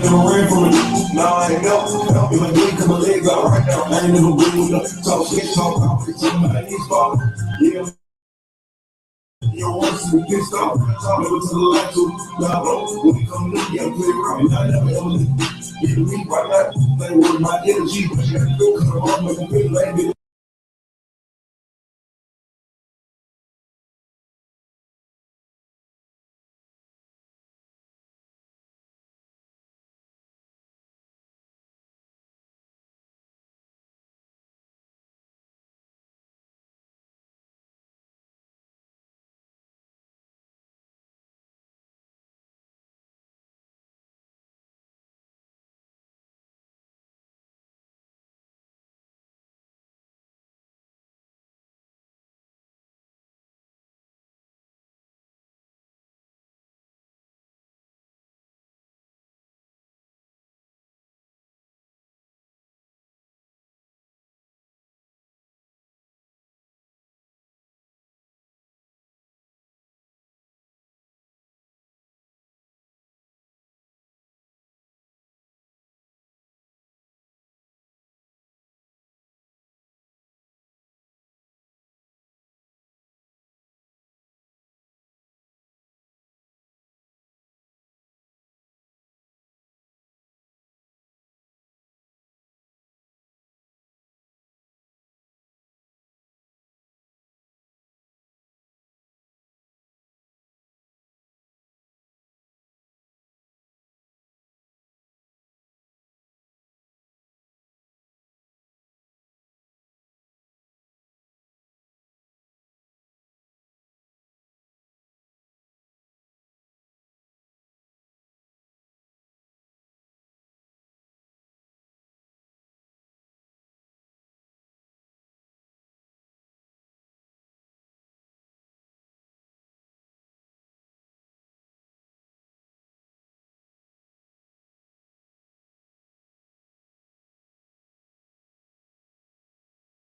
never ran from it. Nah, I ain't never. If I did, cause my legs out right now. I ain't never been with the talk shit, talk out. Somebody needs fall. Yeah. You don't want to see me pissed off. Never to the left to nah, bro. When we come to you, play around. I never ever get to me right now. Play with my energy. Cause I'm all making feel like it.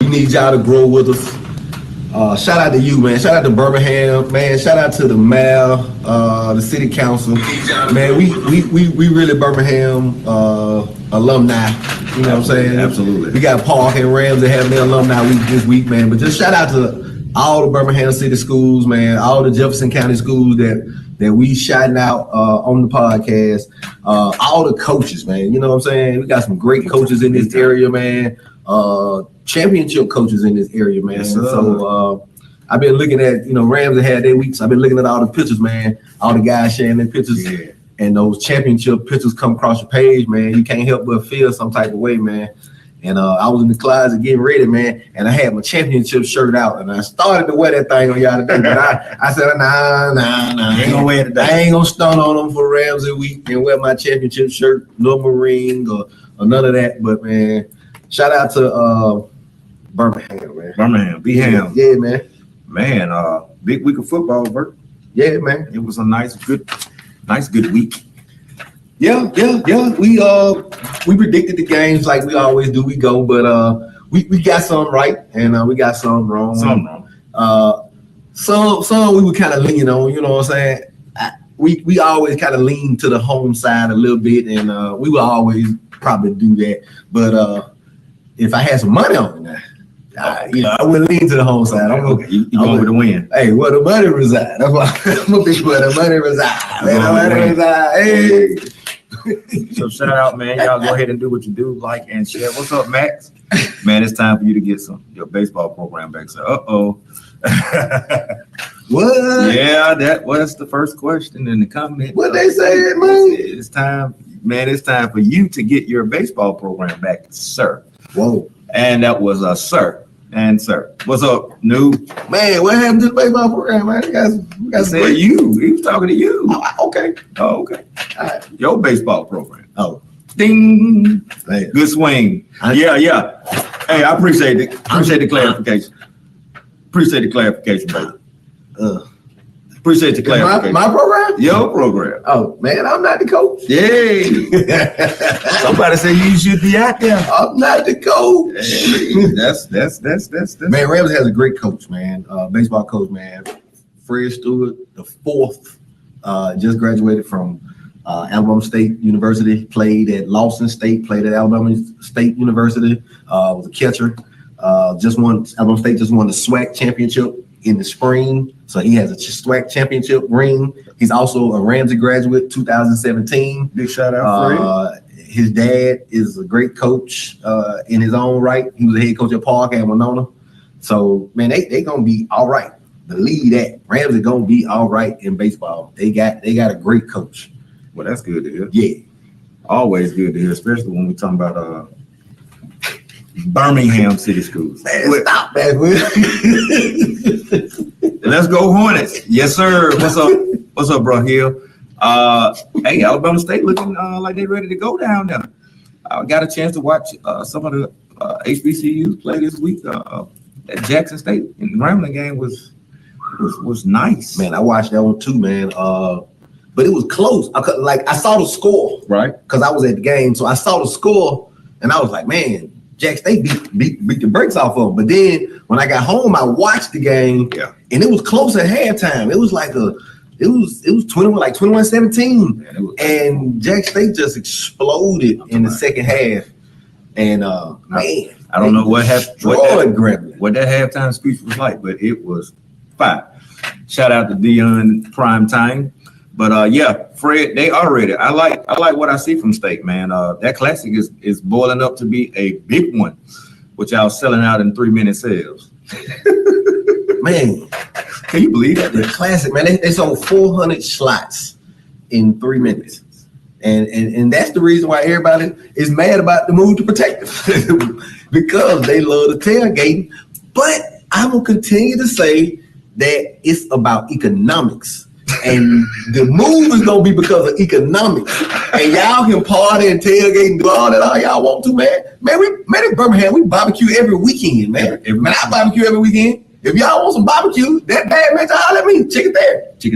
We need y'all to grow with us. Shout out to you, man. Shout out to Birmingham, man. Shout out to the mayor, the city council, man. We really Birmingham alumni. You know what I'm saying? Absolutely. We got Park and Rams that have their alumni week this week, man. But just shout out to all the Birmingham city schools, man. All the Jefferson County schools that we shouting out on the podcast. All the coaches, man. You know what I'm saying? We got some great coaches in this area, man. Championship coaches in this area, man. Yes, so I've been looking at, Rams that had their weeks. I've been looking at all the pictures, man. All the guys sharing their pictures, and those championship pictures come across your page, man. You can't help but feel some type of way, man. And I was in the closet getting ready, man, and I had my championship shirt out, and I started to wear that thing on y'all today, but I said, nah. Ain't gonna wear it today. I ain't gonna stunt on them for Ramsey week and wear my championship shirt, no Marine or none of that. But man, shout out to Birmingham, man. Birmingham, Bham. Yeah, man. Man, big week of football, Bert. Yeah, man. It was a nice, good week. Yeah. We predicted the games like we always do. We go, but we got some right and we got some wrong. Some we were kind of leaning on. You know what I'm saying? We always kind of lean to the home side a little bit, and we will always probably do that. But if I had some money on it, I wouldn't lean to the home side. You going with the win. Hey, where the money reside? That's why I'm a big where the money reside. Where the money reside. Hey. So shout out, man. Y'all go ahead and do what you do, like and share. What's up, Max? Man, it's time for you to get your baseball program back. So, What? Yeah, that was the first question in the comment. What they said, man? It's time, man. It's time for you to get your baseball program back, sir. Whoa. And that was a sir. And sir, what's up, noob? Man, what happened to the baseball program, man? You guys said you. He was talking to you. Okay. Oh, okay. All right. Your baseball program. Oh. Ding. Man. Good swing. Yeah. Hey, I appreciate it. Appreciate the clarification. Appreciate the clarification, baby. Appreciate the clarification. My program? Your program. Oh, man, I'm not the coach. Yay. Somebody said you should be out there. I'm not the coach. Hey, that's. Man, Ramsey has a great coach, man. Baseball coach, man. Fred Stewart, the fourth, just graduated from Alabama State University, played at Lawson State, played at Alabama State University, was a catcher. Alabama State just won the SWAC championship in the spring. So he has a SWAC championship ring. He's also a Ramsey graduate, 2017. Big shout out for his dad is a great coach in his own right. He was a head coach at Park and Winona. So, man, they going to be all right. Believe that. Ramsey going to be all right in baseball. They got a great coach. Well, that's good to hear. Yeah. Always good to hear, especially when we're talking about Birmingham City Schools. Man, stop that, Let's go Hornets. Yes, sir. What's up? What's up, bro? Hill? Hey, Alabama State looking like they're ready to go down there. I got a chance to watch some of the HBCUs play this week. That Jackson State and Grambling game was nice. Man, I watched that one too, man. But it was close. I saw the score, Right. Because I was at the game, so I saw the score, and I was like, man, Jack State beat the brakes off of them. But then when I got home, I watched the game, and it was close at halftime. It was like it was 21-17, and Jack State just exploded in the second half. And man, I don't know what that halftime speech was like, but it was fire. Shout out to Dion Prime Time. But yeah, Fred, they are ready. I like what I see from State, man. That classic is boiling up to be a big one, which I was selling out in 3-minute sales. Man, can you believe that? The classic, man. They sold 400 slots in 3 minutes. And that's the reason why everybody is mad about the move to Protective because they love the tailgating. But I will continue to say that it's about economics. And the move is gonna be because of economics. And y'all can party and tailgate and do all that all y'all want to, man. Man, in Birmingham, we barbecue every weekend, man. Man, I barbecue every weekend. If y'all want some barbecue, that bad man, holler at me. Chicken there. I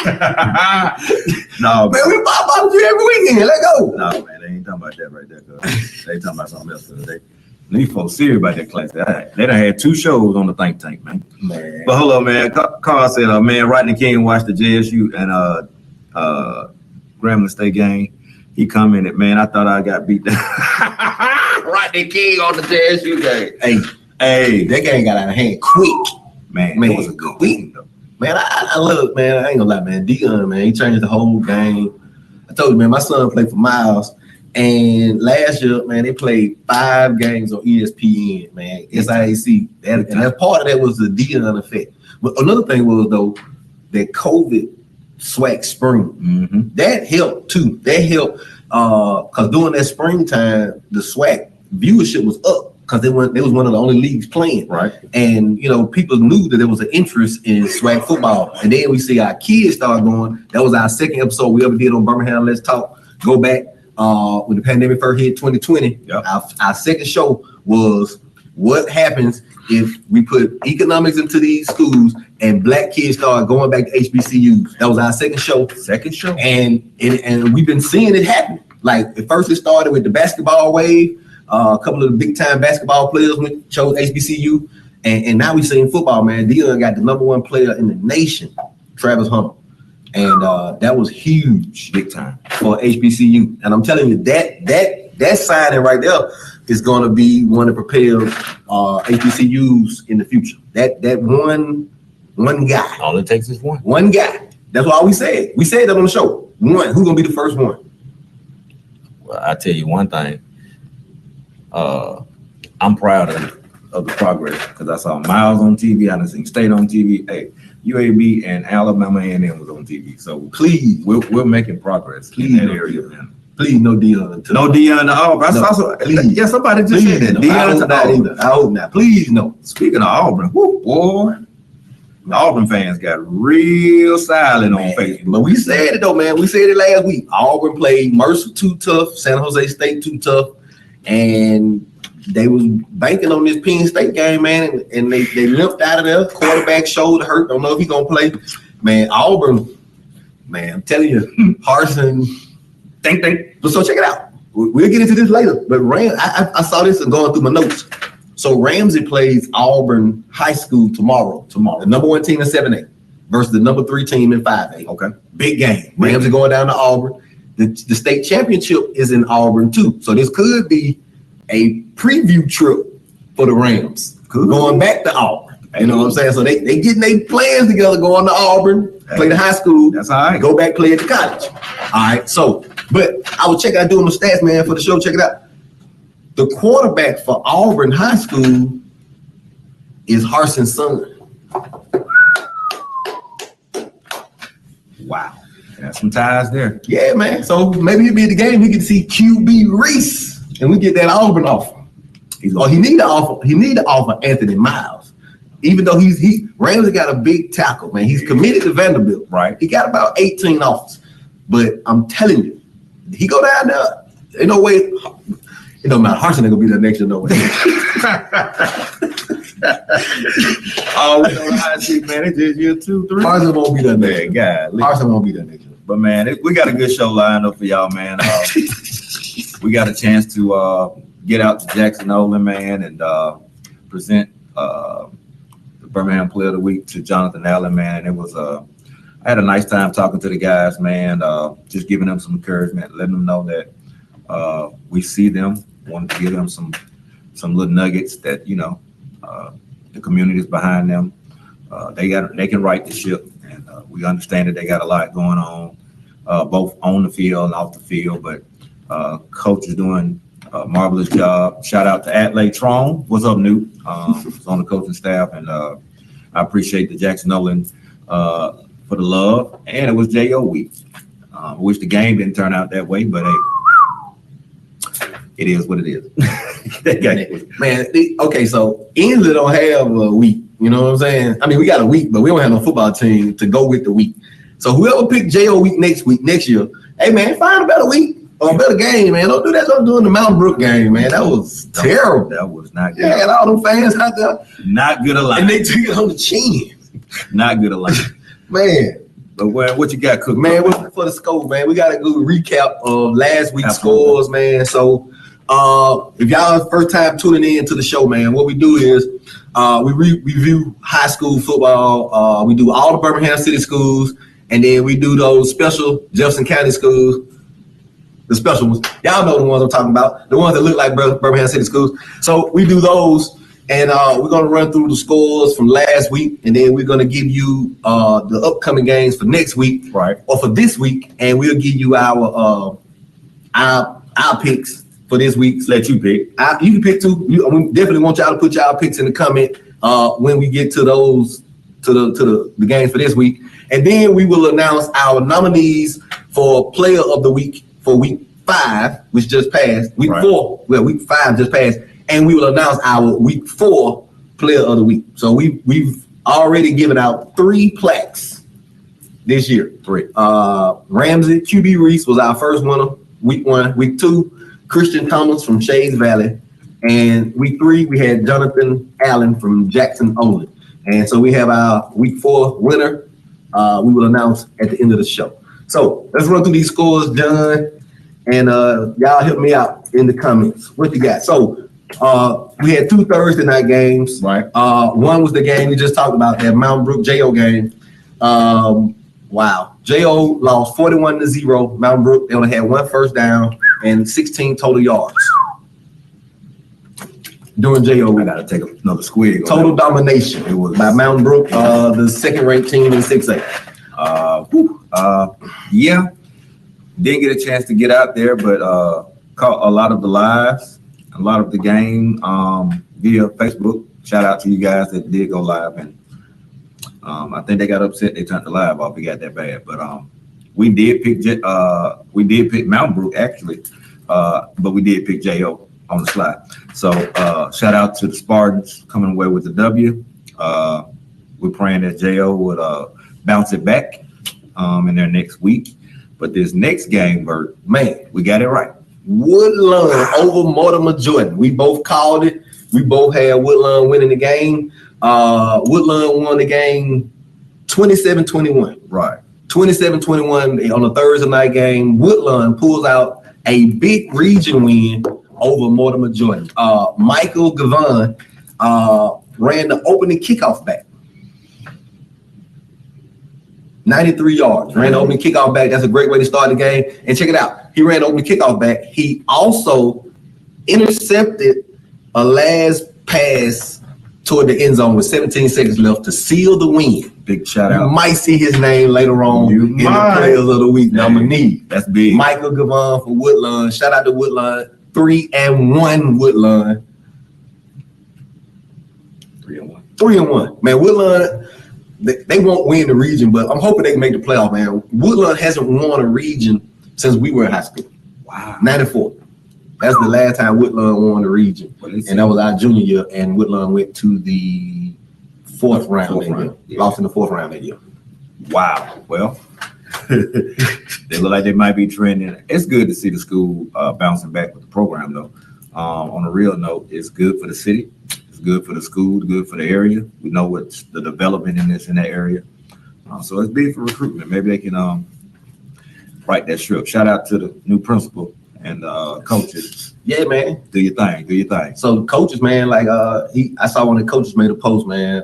got it. No, man, we barbecue every weekend. Let's go. No, man, they ain't talking about that right there. They talking about something else. These folks serious about that class. They done had 2 shows on the think tank, man. But hold on, man. Carl said, man, Rodney King watched the JSU and Grambling State game. He commented, man, I thought I got beat down. Rodney King on the JSU game. Hey, that game got out of hand quick. Man, it was a good quick though. Man, I love, man, I ain't gonna lie, man. Dion, man, he changed the whole game. I told you, man, my son played for Miles. And last year, man, they played 5 games on ESPN, man, SIAC. And that part of that was the Dion effect. But another thing was, though, that COVID SWAC spring. Mm-hmm. That helped, too. That helped because during that springtime, the SWAC viewership was up because they was one of the only leagues playing. Right. And, people knew that there was an interest in SWAC football. And then we see our kids start going. That was our second episode we ever did on Birmingham Let's Talk. Go back. When the pandemic first hit 2020, our second show was what happens if we put economics into these schools and black kids start going back to HBCUs. That was our second show. And we've been seeing it happen. Like at first it started with the basketball wave. A couple of the big time basketball players chose HBCU. And now we're seeing football, man. Dion got the #1 player in the nation, Travis Hunter. And that was huge, big time for HBCU. And I'm telling you, that signing right there is going to be one that propels HBCUs in the future. That one guy. All it takes is one. One guy. That's all we said. We said that on the show. One. Who's going to be the first one? Well, I tell you one thing. I'm proud of the progress because I saw Miles on TV. I done seen State on TV. Hey, UAB and Alabama A&M was on TV. So please, we're making progress in that area, man. Please, no Dion. No Dion to Auburn. Yeah, somebody just said that. Dion to Auburn. I hope not. Please, no. Speaking of Auburn, boy, the Auburn fans got real silent on Facebook. But we said it though, man. We said it last week. Auburn played Mercer too tough, San Jose State too tough, and they was banking on this Penn State game, man, and they limped out of there. Quarterback shoulder hurt. Don't know if he's gonna play. Man, Auburn, man, I'm telling you, Harsin, think. But so check it out. We'll get into this later. But I saw this and going through my notes. So Ramsey plays Auburn High School tomorrow. The #1 team is 7-8. versus the number 3 team in 5A. Okay. Big game. Rams are going down to Auburn. The state championship is in Auburn too. So this could be a preview trip for the Rams. Going back to Auburn. You know what I'm saying? So they getting their plans together, going to Auburn, play the high school. That's all right. Go back, play at the college. All right. So, but I was checking out doing my stats, man, for the show. Check it out. The quarterback for Auburn High School is Harson's son. Wow. Got some ties there. Yeah, man. So maybe he'll be at the game. He can see QB Reese, and we get that Auburn offer. He need to offer Anthony Miles, even though Ramsey got a big tackle, man. He's committed to Vanderbilt. Right. He got about 18 offers, but I'm telling you, he go down there. Ain't no way. It don't matter. Harson ain't gonna be there next year, no way. Oh, we know the hot seat, man. It's just year 2, 3. Harson won't be there next year. God, Harson won't be there next year. But man, we got a good show lined up for y'all, man. We got a chance to get out to Jackson Olin, man, and present the Birmingham Player of the Week to Jonathan Allen, man. And it was I had a nice time talking to the guys, man. Just giving them some encouragement, letting them know that we see them. Wanted to give them some little nuggets that the community is behind them. They can right the ship, and we understand that they got a lot going on, both on the field and off the field. But coach is doing a marvelous job. Shout out to Atley Tron. What's up, Newt? He's on the coaching staff, and I appreciate the Jackson Olin for the love. And it was J.O. week. I wish the game didn't turn out that way, but hey, it is what it is. Man, okay, so Inslee don't have a week. You know what I'm saying? I mean, we got a week, but we don't have no football team to go with the week. So whoever picked J.O. week next year, hey, man, find a better week or a better game, man. Don't do that. Don't do in the Mountain Brook game, man. That was terrible. That was not good. Yeah, and all them fans out there. Not good alignment. And they took it on the chin. Not good alignment. Man. But what you got cooking? Man, for the score, man, we got a good recap of last week's scores, man. So if y'all first time tuning in to the show, man, what we do is we review high school football. We do all the Birmingham City schools, and then we do those special Jefferson County schools, the special ones. Y'all know the ones I'm talking about, the ones that look like Birmingham City schools. So we do those, and we're going to run through the scores from last week, and then we're going to give you the upcoming games for next week, right, or for this week, and we'll give you our picks for this week. Let you pick. You can pick too. We definitely want y'all to put y'all picks in the comment when we get to those to the games for this week, and then we will announce our nominees for Player of the Week for Week 5, which just passed. Week 4, well, Week 5 just passed, and we will announce our Week 4 Player of the Week. So we've already given out 3 plaques this year. 3. Ramsey QB Reese was our first winner. Week 1, Week 2. Christian Thomas from Shades Valley, and week 3 we had Jonathan Allen from Jackson Olin, and so we have our week 4 winner. We will announce at the end of the show. So let's run through these scores, John, and y'all help me out in the comments. What you got? So we had 2 Thursday night games. Right. One was the game we just talked about, that Mountain Brook J.O. game. Wow. J.O. lost 41-0. Mountain Brook, they only had 1 first down and 16 total yards during J.O. I got to take another squig. Total domination. It was by Mountain Brook, the second-ranked team in 6A. Yeah, didn't get a chance to get out there, but caught a lot of the lives, a lot of the game via Facebook. Shout out to you guys that did go live, and I think they got upset. They turned the live off. It got that bad, but we did pick Mountain Brook actually, but we did pick J.O. on the slide. So shout out to the Spartans coming away with the W. We're praying that J.O. would bounce it back in their next week. But this next game, Bert, man, we got it right. Woodlawn over Mortimer Jordan. We both called it. We both had Woodlawn winning the game. Woodlawn won the game 27-21. Right. 27-21 on a Thursday night game. Woodlawn pulls out a big region win over Mortimer Jordan. Michael Gavon ran the opening kickoff back. 93 yards. Ran the opening kickoff back. That's a great way to start the game. And check it out. He ran the opening kickoff back. He also intercepted a last pass toward the end zone with 17 seconds left to seal the win. Big shout out. You might see his name later on in the Players of the Week nominee. That's big. Michael Gavon for Woodlawn. Shout out to Woodlawn. 3-1 Woodlawn. 3-1. 3-1. Man, Woodlawn, they won't win the region, but I'm hoping they can make the playoff, man. Woodlawn hasn't won a region since we were in high school. Wow. 94. That's the last time Woodlawn won the region. And that was our junior year, and Woodlawn went to the fourth round that year. Yeah. Lost in the fourth round that year. Wow. Well, they look like they might be trending. It's good to see the school bouncing back with the program, though. On a real note, it's good for the city. It's good for the school. It's good for the area. We know what's the development in that area. So it's big for recruitment. Maybe they can write that strip. Shout out to the new principal and coaches. Yeah, man. Do your thing. So coaches, man, like I saw one of the coaches made a post, man,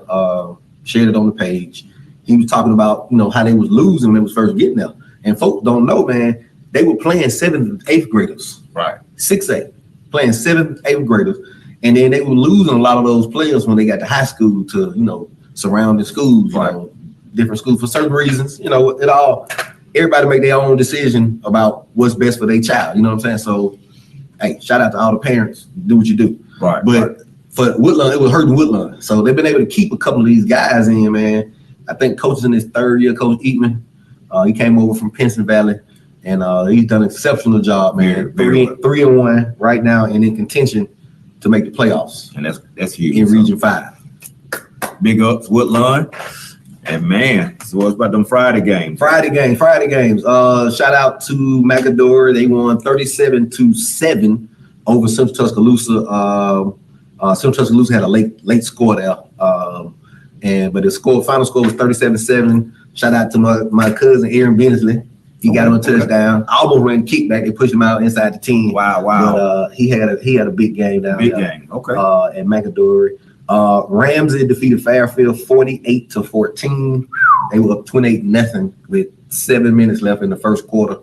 shared it on the page. He was talking about, how they was losing when they was first getting there. And folks don't know, man, they were playing 7th and 8th graders. Right. 6A, playing 7th, 8th graders. And then they were losing a lot of those players when they got to high school to, surrounding schools, right. Different schools for certain reasons. Everybody make their own decision about what's best for their child. You know what I'm saying? So, hey, shout out to all the parents. Do what you do. Right. But for Woodlawn, it was hurting Woodlawn. So they've been able to keep a couple of these guys in, man. I think coach is in his third year, Coach Eatman. He came over from Pinson Valley, and he's done an exceptional job, man. Very 3-1 right now, and in contention to make the playoffs. And that's huge. In Region 5. Big ups, Woodlawn. And man, so what's about them Friday games? Friday games. Shout out to Macador. They won 37-7 over Central Tuscaloosa. Central Tuscaloosa had a late score there. But the final score was 37-7. Shout out to my cousin Aaron Bensley. He got him a touchdown. Almost ran kickback. They pushed him out inside the 10. Wow. But he had a big game down there. Big game. Okay. At Macador. Ramsey defeated Fairfield 48-14. They were up 28-0 with 7 minutes left in the first quarter.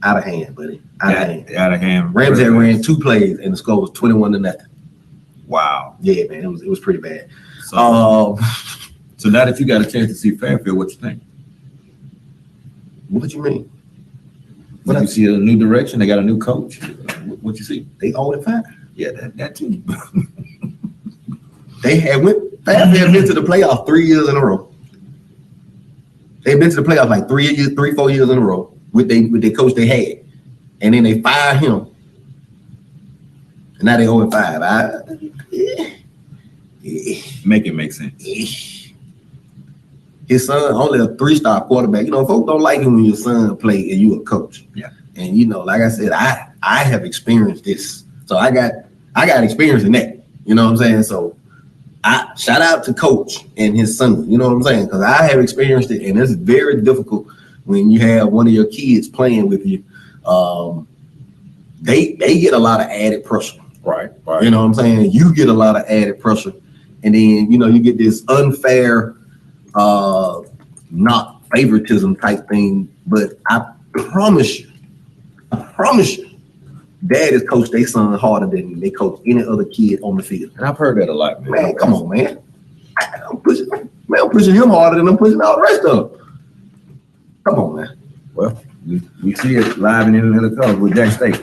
Out of hand, buddy. Out of hand. Ramsey ran 2 plays and the score was 21-0. Wow. Yeah, man, it was pretty bad. So now that you got a chance to see Fairfield, what you think? What you mean? What you see a new direction? They got a new coach. What you see? They 0-5. Yeah, that too. Fairfield been to the playoff 3 years in a row. They've been to the playoff like 4 years in a row with the coach they had. And then they fired him. And now they 0-5. Make it make sense. His son only a 3-star quarterback. Folks don't like it when your son play and you a coach. Yeah. And like I said, I have experienced this. So I got experience in that. You know what I'm saying? So I shout out to coach and his son. You know what I'm saying? Because I have experienced it, and it's very difficult when you have one of your kids playing with you. They get a lot of added pressure. Right. You know what I'm saying? You get a lot of added pressure. And then, you get this unfair, not favoritism type thing. But I promise you, dad has coached their son harder than they coach any other kid on the field. And I've heard that a lot, man. Man, come on, man. I'm pushing him harder than I'm pushing all the rest of them. Come on, man. Well, we see it live and in the color with Jack State.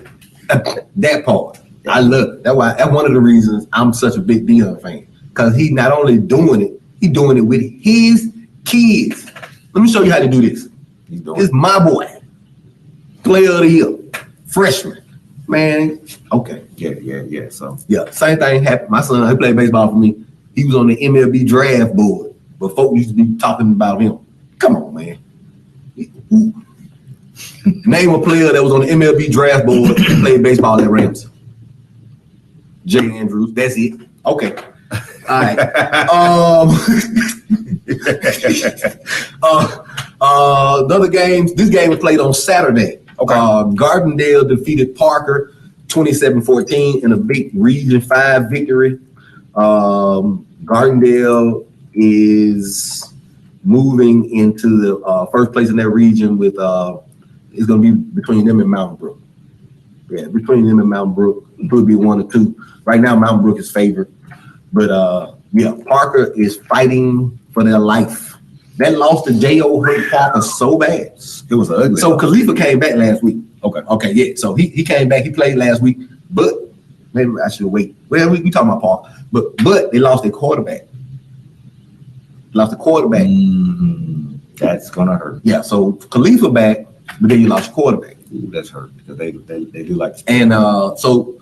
That part. I love it. That's one of the reasons I'm such a big Dion fan. Because he's not only doing it, he's doing it with his kids. Let me show you how to do this. This is my boy. Player of the year. Freshman. Man, okay. Yeah. So same thing happened. My son, he played baseball for me. He was on the MLB draft board, but folks used to be talking about him. Come on, man. Name a player that was on the MLB draft board and played baseball at Ramsey. Jay Andrews. That's it. Okay. All right. The other games. This game was played on Saturday. Okay. Gardendale defeated Parker 27-14 in a big Region 5 victory. Gardendale is moving into the first place in that region with it's going to be between them and Mountain Brook. Yeah, between them and Mountain Brook, it could be 1 or 2. Right now, Mountain Brook is favored, but yeah, Parker is fighting for their life. That loss to J.O. hurt Parker so bad. It was ugly. So Khalifa came back last week. Okay, yeah. So he came back. He played last week, but maybe I should wait. Well, we talking about Parker, but they lost their quarterback. Lost the quarterback. That's gonna hurt. Yeah. So Khalifa back, but then you lost your quarterback. Ooh, that's hurt because they do like. And so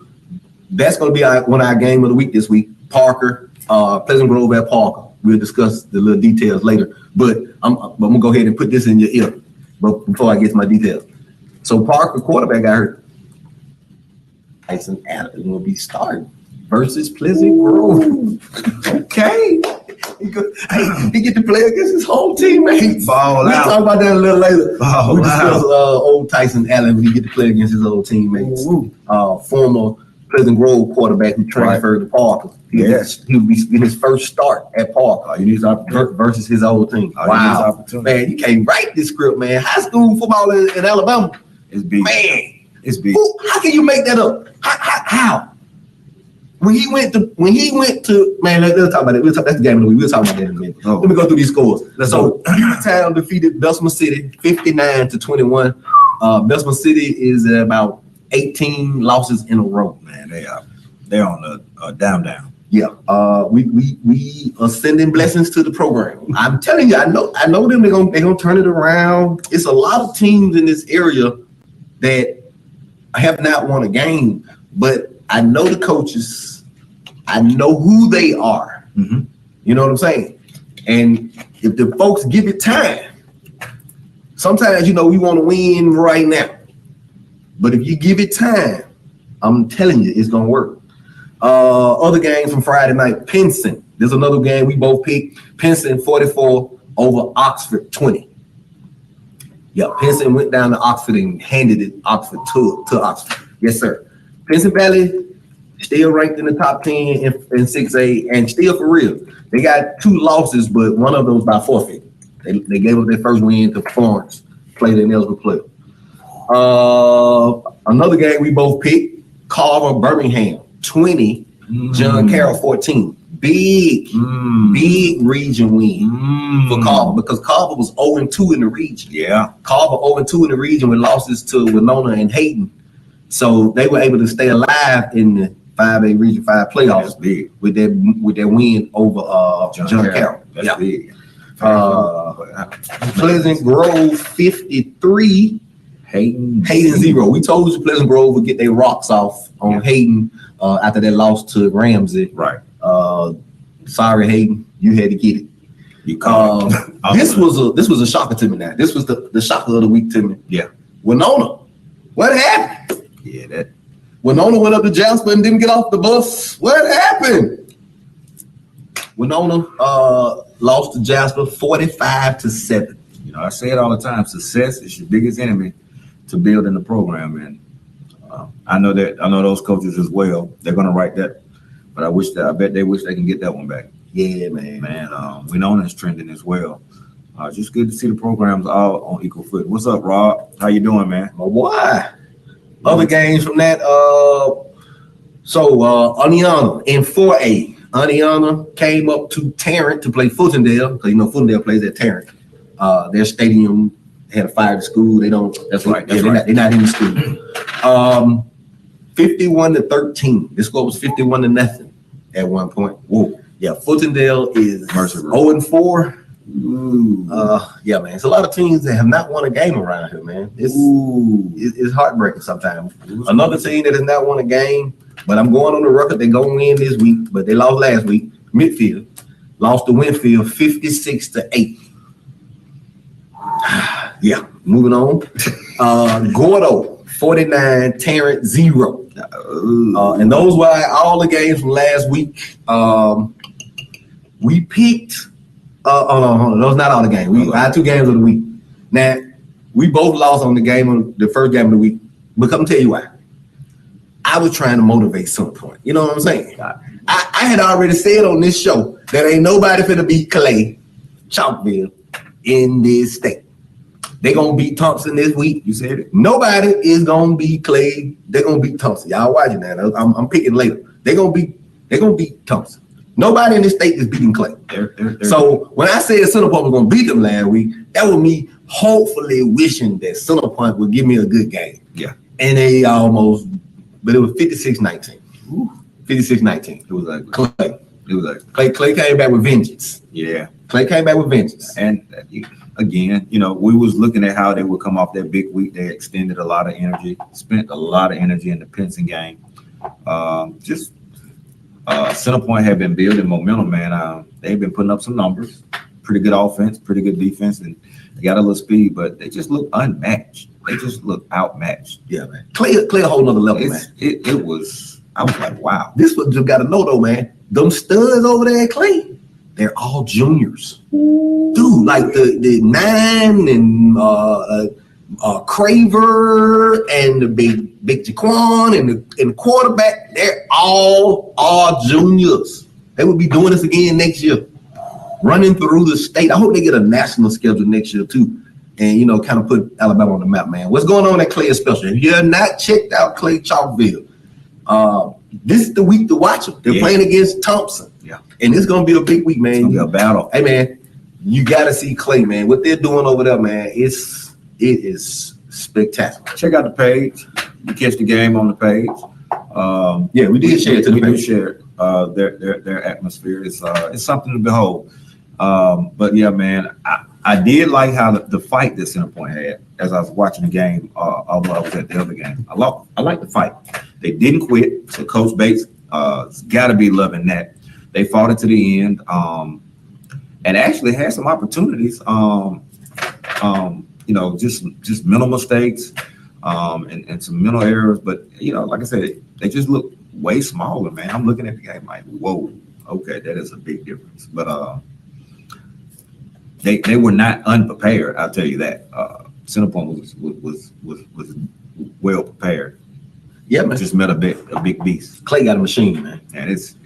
that's going to be one of our game of the week this week. Parker, Pleasant Grove at Parker. We'll discuss the little details later. But I'm gonna go ahead and put this in your ear, but before I get to my details. So Parker quarterback got hurt. Tyson Allen will be starting versus Pleasant Grove. Okay. He get to play against his home teammates. Ball We'll out. talk about that a little later. Ball We discuss out. old Tyson Allen when he get to play against his old teammates. Former Pleasant Grove quarterback who transferred to Parker. Yes. He will be in his first start at Parker You need opportunity. versus his old team. Oh, Wow. Man, you can't write this script, man. High school football in Alabama. It's big. Man, It's big. how can you make that up? How? When he went to man, let's talk about it. That's the game of the week. We'll talk about that in a minute. Oh. Let me go through these scores. Let's So Uniontown defeated Bessemer City 59-21. Bessemer City is about 18 losses in a row. Man, they're on a down. Yeah. We are sending blessings to the program. I'm telling you, I know them. They're gonna turn it around. It's a lot of teams in this area that have not won a game, but I know the coaches. I know who they are. Mm-hmm. You know what I'm saying? And if the folks give it time, sometimes, we want to win right now. But if you give it time, I'm telling you, it's going to work. Other games from Friday night, Pinson. There's another game we both picked. Pinson 44 over Oxford 20. Yeah, Pinson went down to Oxford and handed it Oxford to Oxford. Yes, sir. Pinson Valley still ranked in the top 10 in 6A and still for real. They got 2 losses, but one of them was by forfeit. They gave up their first win to Florence, played in eligible player. Another game we both picked, Carver Birmingham 20, John Carroll 14. Big region win for Carver because Carver was 0-2 in the region. Yeah. Carver 0-2 in the region with losses to Winona and Hayden. So they were able to stay alive in the 5A Region 5 playoffs. That's big. With their win over John Carroll. That's big. Pleasant Grove 53, Hayden 0. We told you Pleasant Grove would get their rocks off on Hayden after that loss to Ramsey. Right. Sorry, Hayden, you had to get it. This was a shocker to me now. This was the shocker of the week to me. Yeah. Winona, what happened? Yeah, that. Winona went up to Jasper and didn't get off the bus. What happened? Winona lost to Jasper 45-7. I say it all the time. Success is your biggest enemy to building the program, and I know those coaches as well. They're gonna write that, but I bet they wish they can get that one back. Yeah, man. Winona's trending as well. Just good to see the programs all on equal foot. What's up, Rob? How you doing, man? My boy. Other games from that. Aniana in 4A. Aniana came up to Tarrant to play Fultondale because Fultondale plays at Tarrant. Their stadium had a fire at school. They don't. That's right. They're not in the school. 51-13. The score was 51-0 at one point. Whoa. Yeah, Fultondale is 0-4. Yeah, man. It's a lot of teams that have not won a game around here, man. It's heartbreaking sometimes. Another team that has not won a game, but I'm going on the record. They're going to win this week, but they lost last week. Midfield lost to Winfield 56-8. Yeah, moving on. Gordo 49, Tarrant 0. And those were all the games from last week. We picked. Hold on. Those not all the games. We had 2 games of the week. Now we both lost on the first game of the week. But come tell you why. I was trying to motivate some point. You know what I'm saying? I had already said on this show that ain't nobody finna beat Clay, Chalkville, in this state. They gonna beat Thompson this week. You said it. Nobody is gonna beat Clay. They're gonna beat Thompson. Y'all watching that? I'm picking later. They're gonna beat Thompson. Nobody in this state is beating Clay. So when I said Center Point was gonna beat them last week, that was me hopefully wishing that Center Point would give me a good game. Yeah. And they almost, but it was 56-19. 56-19. It was like Clay. It was like Clay came back with vengeance. Yeah. Clay came back with vengeance. And again, you know, we was looking at how they would come off that big week. They extended a lot of energy, spent a lot of energy in the Pinson game. Center Point had been building momentum, man. They've been putting up some numbers, pretty good offense, pretty good defense, and they got a little speed, but they just look unmatched. They just look outmatched. Yeah, man. Clay a whole nother level, man. It was, I was like, wow. This was just got to know though, man. Them studs over there at Clay, they're all juniors. Dude, like the 9 and Craver and the big Jaquan and the quarterback, they're all juniors. They will be doing this again next year. Running through the state. I hope they get a national schedule next year too. And you know, kind of put Alabama on the map, man. What's going on at Clay especially? If you're not checked out Clay Chalkville, this is the week to watch them. They're playing against Thompson. Yeah. And it's gonna be a big week, man. It's gonna be a battle. Hey man, you gotta see Clay, man. What they're doing over there, man, it is spectacular. Check out the page. You catch the game on the page. Yeah, we did share it to the We page. do share their atmosphere. It's something to behold. But yeah, man, I did like how the fight that Center Point had as I was watching the game, although I was at the other game. I like the fight. They didn't quit. So Coach Bates has got to be loving that. They fought it to the end, and actually had some opportunities. You know, just mental mistakes, and some mental errors. But you know, like I said, they just look way smaller, man. I'm looking at the game like, whoa, okay, that is a big difference. But they were not unprepared. I'll tell you that. Center Point was well prepared. Yeah, man. Just met a big beast. Clay got a machine, man. And it's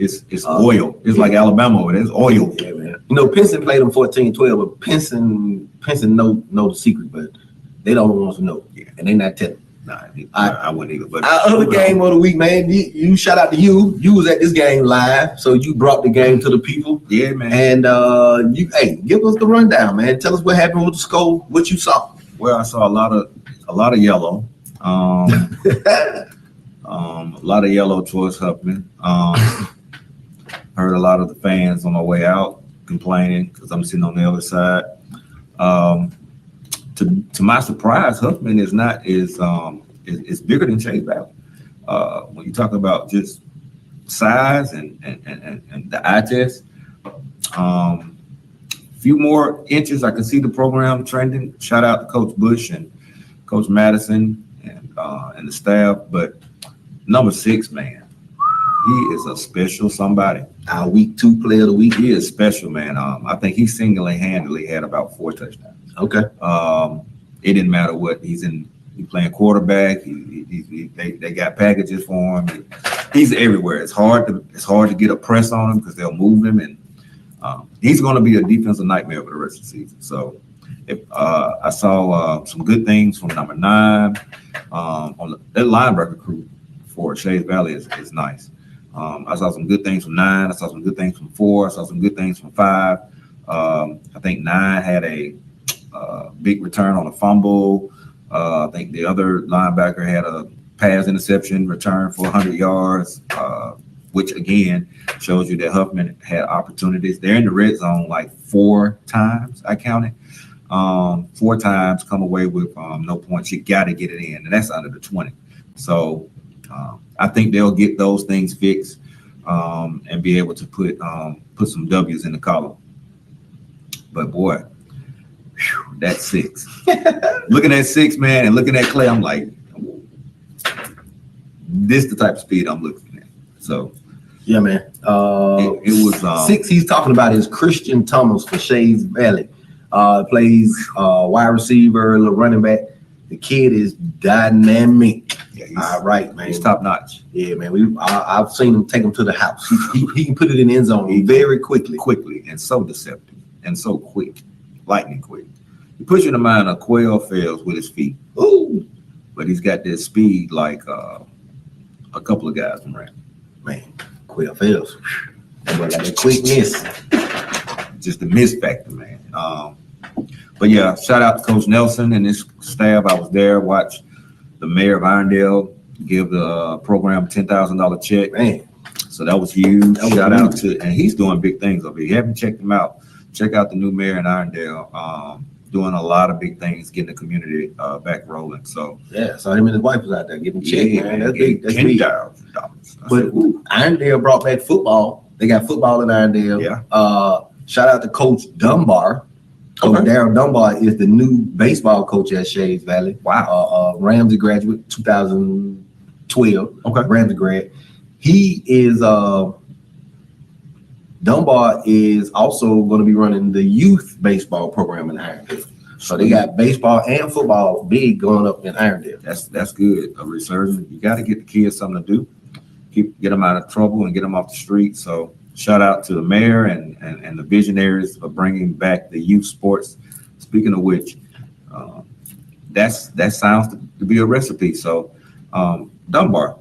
oil. It's like Alabama over there. It's oil. Yeah, man. You know, Pinson played them 14-12, but Pinson know the secret, but they don't want to know. Yeah. And they not telling. Nah, I wouldn't either. But our other game of the week, man, you shout out to you. You was at this game live, so you brought the game to the people. Yeah, man. And give us the rundown, man. Tell us what happened with the score, what you saw. Well, I saw a lot of yellow. A lot of yellow towards Huffman. Heard a lot of the fans on my way out complaining because I'm sitting on the other side. To my surprise, Huffman is bigger than Chase Valley. When you talk about just size and the eye test, few more inches, I can see the program trending. Shout out to Coach Bush and Coach Madison and the staff. But number 6, man, he is a special somebody. Our week 2 player of the week. He is special, man. I think he single-handedly had about 4 touchdowns. Okay. It didn't matter what he's playing quarterback. They got packages for him. He's everywhere. It's hard to get a press on him because they'll move him, and he's going to be a defensive nightmare for the rest of the season. So, I saw some good things from number 9 on that linebacker crew for Shays Valley is nice. I saw some good things from 9. I saw some good things from 4. I saw some good things from 5. I think 9 had a big return on a fumble. I think the other linebacker had a pass interception return for 100 yards, which again shows you that Huffman had opportunities. They're in the red zone like 4 times. I counted 4 times, come away with no points. You got to get it in, and that's under the 20. So I think they'll get those things fixed and be able to put some W's in the column. But boy, that's 6. Looking at 6, man, and looking at Clay, I'm like, this is the type of speed I'm looking at. So, yeah, man. It was 6. He's talking about is Christian Thomas for Shays Valley. Plays wide receiver, little running back. The kid is dynamic. Yeah, all right, man. He's top notch. Yeah, man. I've seen him take him to the house. He can put it in the end zone very quickly, and so deceptive and so quick. lightning quick. He puts you in the mind of Quail Fells with his feet. Ooh, But he's got this speed like a couple of guys from Rams. man, Quill Fells. That boy got that quickness. Just the miss factor, man. But yeah, shout out to Coach Nelson and his staff. I was there, watched the mayor of Irondale give the program $10,000 check. Man, So that was huge. That was Shout out huge. to, and he's doing big things over here. If you haven't checked him out, check out the new mayor in Irondale. Doing a lot of big things, getting the community back rolling. So yeah, so him and his wife was out there getting checked, man. That's big. That's big. $10,000. But Irondale brought back football. They got football in Irondale. Yeah. Shout out to Coach Dunbar. Coach Okay. Darryl Dunbar is the new baseball coach at Shades Valley. Wow. Ramsey graduate, 2012. Okay. Ramsey grad. He is Dunbar is also going to be running the youth baseball program in Irondale. So they got baseball and football big going up in Irondale. That's good. A resurgence. You got to get the kids something to do. Get them out of trouble and get them off the street. So shout out to the mayor and the visionaries for bringing back the youth sports. Speaking of which, that sounds to be a recipe. So Dunbar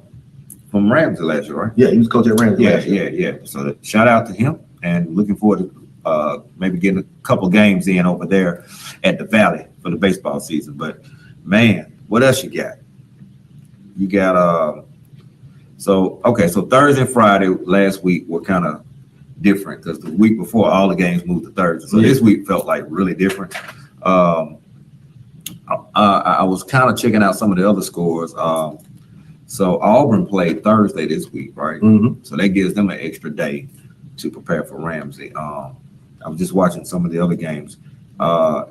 from Ramsey last year, right? Yeah, he was coach at Ramsey last year. Yeah. So shout out to him and looking forward to maybe getting a couple games in over there at the Valley for the baseball season. But man, what else you got? You got so Thursday and Friday last week were kind of different because the week before all the games moved to Thursday. So this week felt like really different. I was kind of checking out some of the other scores. So Auburn played Thursday this week, right? Mm-hmm. So that gives them an extra day to prepare for Ramsey. I was just watching some of the other games.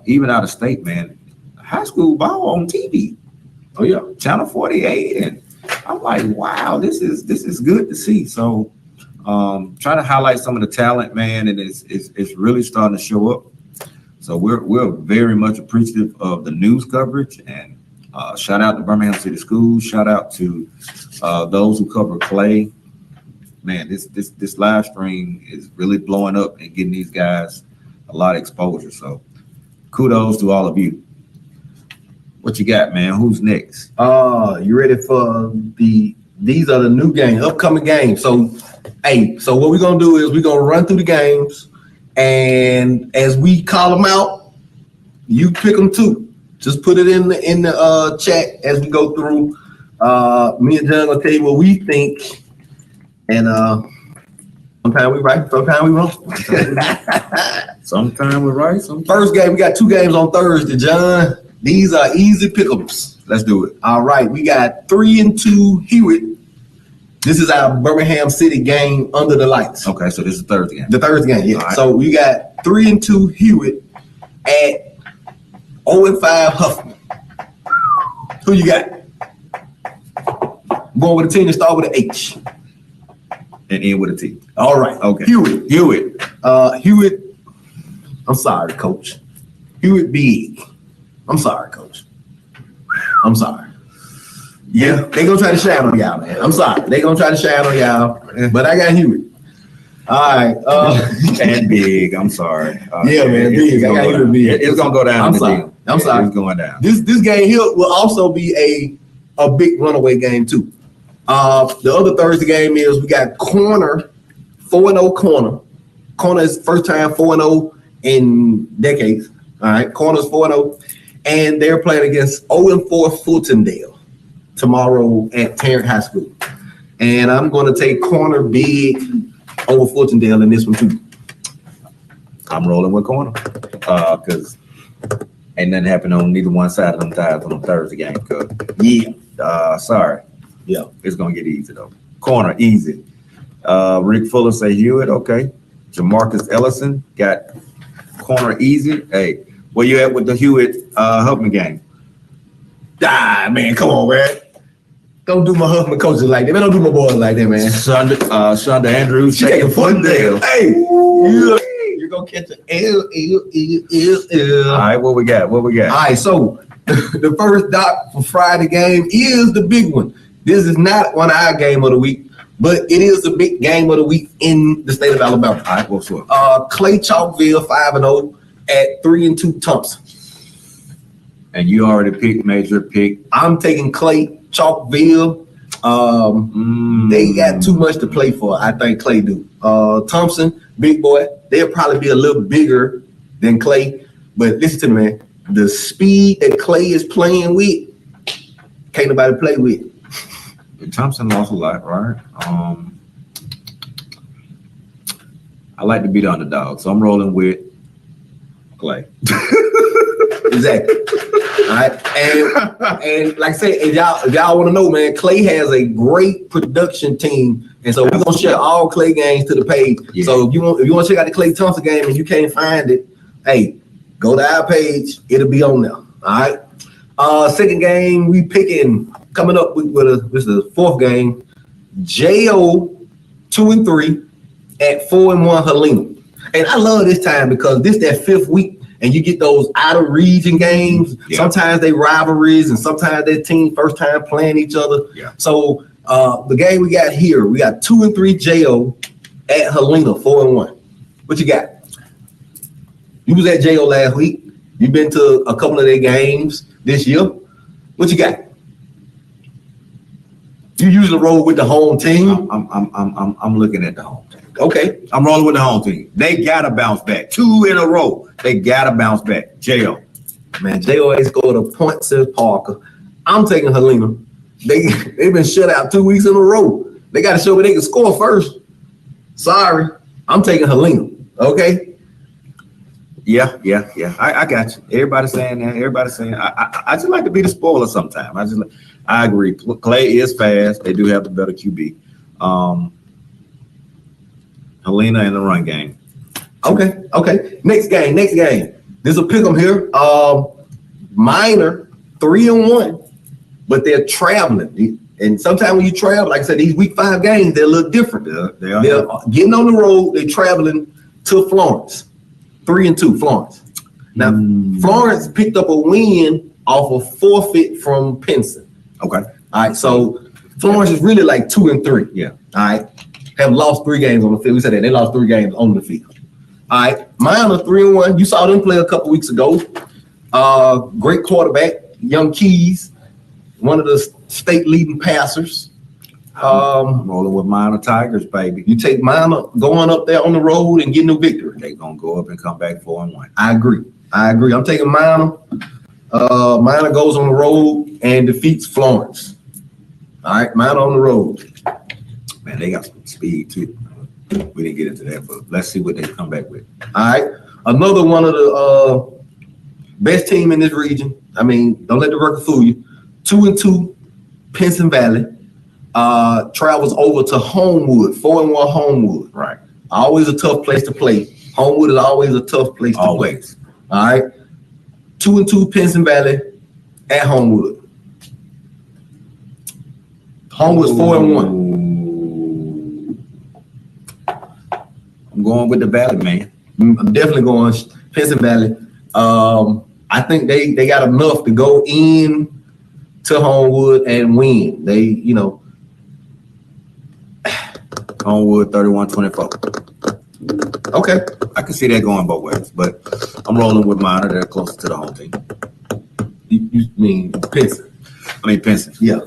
Even out of state, man, high school ball on TV. Oh yeah, Channel 48, and I'm like, wow, this is good to see. So trying to highlight some of the talent, man, and it's really starting to show up. So we're very much appreciative of the news coverage, and shout out to Birmingham City Schools. Shout out to those who cover Clay. Man, this live stream is really blowing up and getting these guys a lot of exposure. So kudos to all of you. What you got, man? Who's next? You ready for these are the new games, upcoming games. So what we're gonna do is we're gonna run through the games, and as we call them out, you pick them too. Just put it in the chat as we go through. Me and John gonna tell you what we think, and sometimes we right, sometimes we wrong. Sometimes we're right. First game, we got two games on Thursday, John. These are easy pickups. Let's do it. All right, we got 3-2 Hewitt. This is our Birmingham City game under the lights. Okay, so this is Thursday game. The Thursday game, yeah. All right. So we got 3-2 Hewitt at 0-5 Huffman. Who you got? I'm going with a team that start with an H. And end with a T. All right. Okay. Hewitt. Hewitt. I'm sorry, coach. Hewitt big. I'm sorry, coach. I'm sorry. Yeah, they gonna try to shine on y'all, man. I'm sorry. They gonna try to shine on y'all, but I got Hewitt. All right. And big. I'm sorry. Yeah, man, big. I got Hewitt big. It's gonna go down. I'm sorry. I'm sorry. It's going down. This game here will also be a big runaway game too. The other Thursday game is we got Corner, 4-0 Corner. Corner is first time 4-0 in decades. All right, Corner's 4-0, and they're playing against 0-4 Fultondale tomorrow at Tarrant High School. And I'm going to take Corner big over Fultondale in this one too. I'm rolling with Corner because ain't nothing happened on neither one side of them ties on the Thursday game. Yeah. Sorry. Yeah. It's gonna get easy though. Corner easy. Rick Fuller say Hewitt. Okay. Jamarcus Ellison got Corner easy. Hey, where you at with the Hewitt Huffman game? Man, come on, man. Don't do my Huffman coaches like that. Man, don't do my boys like that, man. Shonda Andrews She taking Fultondale. Hey, you're gonna catch an L. All right, what we got? All right, so the first doc for Friday game is the big one. This is not one of our game of the week, but it is the big game of the week in the state of Alabama. All right, what's up? Clay Chalkville 5-0 at 3-2 Thompson. And you already picked major pick. I'm taking Clay, Chalkville. They got too much to play for. I think Clay do. Thompson, big boy. They'll probably be a little bigger than Clay. But listen to me, man. The speed that Clay is playing with, can't nobody play with. Thompson lost a lot, right? I like to be the underdog, so I'm rolling with Clay. Exactly. All right. And like I said, if y'all want to know, man, Clay has a great production team. And so we're gonna share all Clay games to the page. Yeah. So if you want to check out the Clay Thompson game and you can't find it, hey, go to our page, it'll be on there. All right. Second game, we picking coming up with this is the fourth game. Jo 2-3 at 4-1 Helena. And I love this time because this that fifth week. And you get those out of region games. Yeah. Sometimes they rivalries, and sometimes their team first time playing each other. Yeah. So the game we got here, we got 2-3 Jo at Helena, 4-1. What you got? You was at Jo last week. You've been to a couple of their games this year. What you got? You usually roll with the home team. I'm looking at the home team. Okay. I'm rolling with the home team. They gotta bounce back. 2 in a row. They gotta bounce back. Jo. Man, Jo ain't scored a point since Parker. I'm taking Helena. They've been shut out 2 weeks in a row. They gotta show me they can score first. Sorry. I'm taking Helena. Okay. Yeah. I got you. Everybody's saying that. Everybody's saying I just like to be the spoiler sometimes. I agree. Clay is fast. They do have the better QB. Helena in the run game. Okay. Next game. There's a pick 'em here. Minor 3-1, but they're traveling. And sometimes when you travel, like I said, these week 5 games, they're a little different. They're getting on the road. They're traveling to Florence. 3-2 Florence. Now Florence picked up a win off a forfeit from Pinson. Okay. All right. So Florence is really like 2-3. Yeah. All right. Have lost 3 games on the field. We said that they lost 3 games on the field. All right, Minor 3-1. You saw them play a couple weeks ago. Great quarterback, Young Keys, one of the state leading passers. I'm rolling with Minor Tigers, baby. You take Minor going up there on the road and getting a victory. They're gonna go up and come back 4-1. I agree. I'm taking Minor. Minor goes on the road and defeats Florence. All right, Minor on the road. Man, they got some speed too. We didn't get into that, but let's see what they come back with. All right. Another one of the best team in this region. I mean, don't let the record fool you. 2-2 Pinson Valley. Travels over to Homewood, 4-1 Homewood. Right. Always a tough place to play. Homewood is always a tough place to play. All right. 2-2 Pinson Valley at Homewood. Homewood's 4-1. I'm going with the Valley, man. I'm definitely going Pinson Valley. I think they got enough to go in to Homewood and win. They, Homewood 31-24. Okay. I can see that going both ways, but I'm rolling with Minor. They're closer to the home team. You mean Pinson? I mean Pinson. Yeah.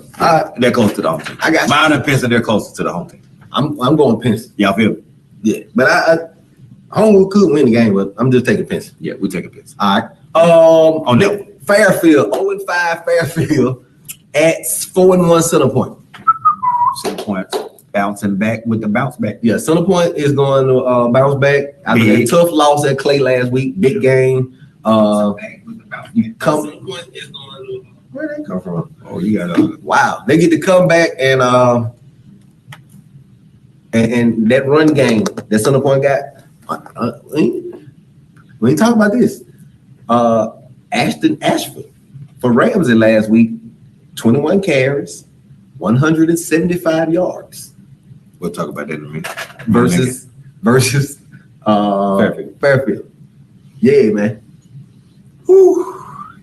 They're close to the home team. I got you. Minor and Pinson, they're closer to the home team. I'm going Pinson. Y'all feel me? Yeah. But Homewood could win the game, but I'm just taking Pinson. Yeah, we take a Pinson. All right. On that one. Fairfield, 0-5 Fairfield at 4-1 Center Point. Center Point bouncing back with the bounce back. Yeah, Center Point is going to bounce back after a tough loss at Clay last week. Big game. Center Point is going to. Where did they come from? Oh, you got wow. They get to come back and that run game that Center Point got. We ain't talking about this. Ashton Ashford for Ramsey last week, 21 carries, 175 yards. We'll talk about that in a minute. Versus Fairfield. Yeah, man. Whew.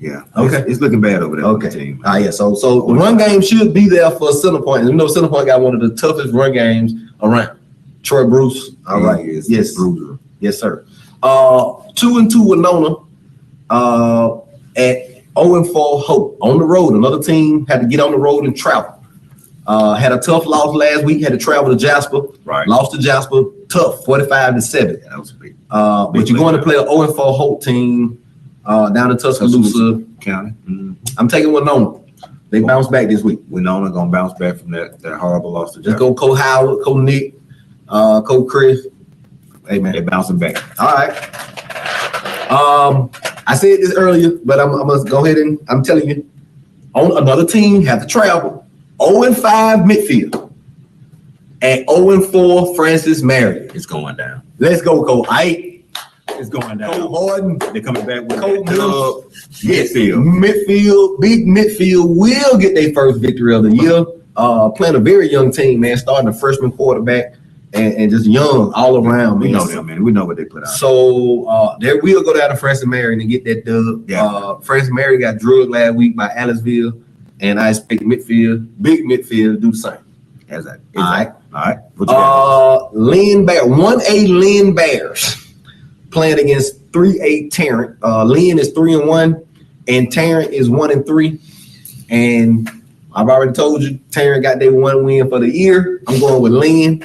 Yeah. Okay. It's looking bad over there. Okay. The team. Yeah. So the run game should be there for Center Point. Center Point got one of the toughest run games around. Troy Bruce. All right. Yes. Bruiser. Yes, sir. 2-2 Winona. At 0-4 Hope on the road. Another team had to get on the road and travel. Had a tough loss last week. Had to travel to Jasper. Right. Lost to Jasper. Tough, 45-7. Yeah, that was big. But you're going to play an 0-4 Hope team down in Tuscaloosa County. Mm-hmm. I'm taking Winona. They bounce back this week. Winona gonna bounce back from that horrible loss to Jasper. Let's go, Coach Howard, Coach Nick, Coach Chris. Hey man, They're bouncing back. All right. I said this earlier, but I'm gonna go ahead and I'm telling you, on another team have to travel. 0-5 midfield and 0-4 Francis Marion. It's going down. Let's go, Cole. It's going down. Cole Horton. They're coming back with Cole Mills. Yes, Midfield, big midfield will get their first victory of the year. Playing a very young team, man, starting a freshman quarterback and just young all around. We man. know them, man. We know what they put out. So they will go down to Francis Marion and get that dub. Yeah. Francis Marion got drugged last week by Aliceville, and I expect big midfield to do the same. That's that. All right. All right. What you got? Lynn Bear, 1A Lynn Bears playing against 3A Tarrant. Lynn is 3-1, and Tarrant is 1-3. And I've already told you, Tarrant got their one win for the year. I'm going with Lynn.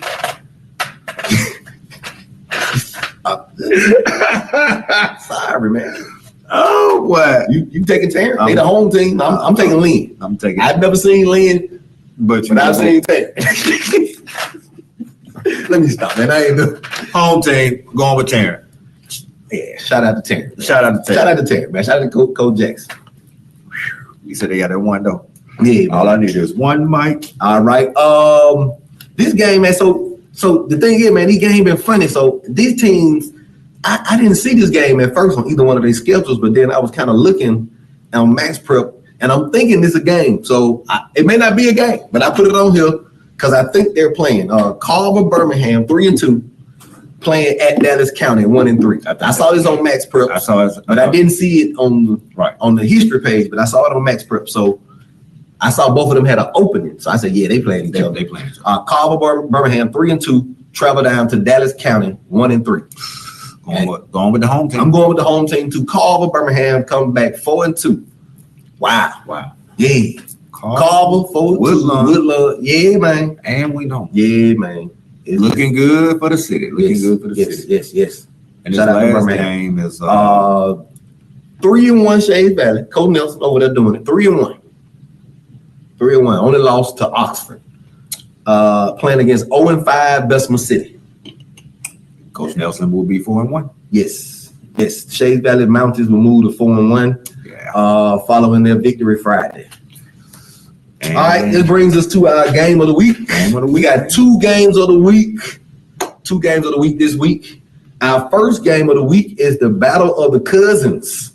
Sorry, man. Oh, what? You taking Tarrant? They the home team. I'm taking Lynn. I'm taking. I've never seen Lynn, but I've seen Tarrant. Let me stop, man. I ain't the home team going with Tarrant. Yeah, shout out to Tarrant. Shout out to Tarrant. Shout out to Tarrant, man. Shout out to Coach Jackson. You said they got that one though. Yeah, man. All I need is one mic. All right. This game, man. So the thing is, man, these games been funny. So these teams, I didn't see this game at first on either one of their schedules, but then I was kind of looking on Max Prep, and I'm thinking this is a game. So it may not be a game, but I put it on here because I think they're playing. Carver Birmingham 3-2, playing at Dallas County 1-3. I saw this on Max Prep. I saw it, but I didn't see it on the history page. But I saw it on Max Prep. So I saw both of them had an opening. So I said, yeah, they playing each other. They playing each other. Carver Birmingham 3-2, travel down to Dallas County 1-3. Going with the home team. I'm going with the home team to Carver Birmingham, come back 4-2. Wow. Yeah. Carver 4-2. Woodlawn. Yeah, man. And we know. Yeah, man. It's looking good for the city. Yes. And this last game is 3-1 Shades Valley. Cole Nelson over there doing it. 3-1. Only lost to Oxford. Playing against 0-5 Bessemer City. Coach Nelson will be 4-1. Yes. Shades Valley Mountains will move to 4-1. Yeah. Following their victory Friday. And all right, this brings us to our game of the week. We got 2 games of the week. 2 games of the week this week. Our first game of the week is the Battle of the Cousins.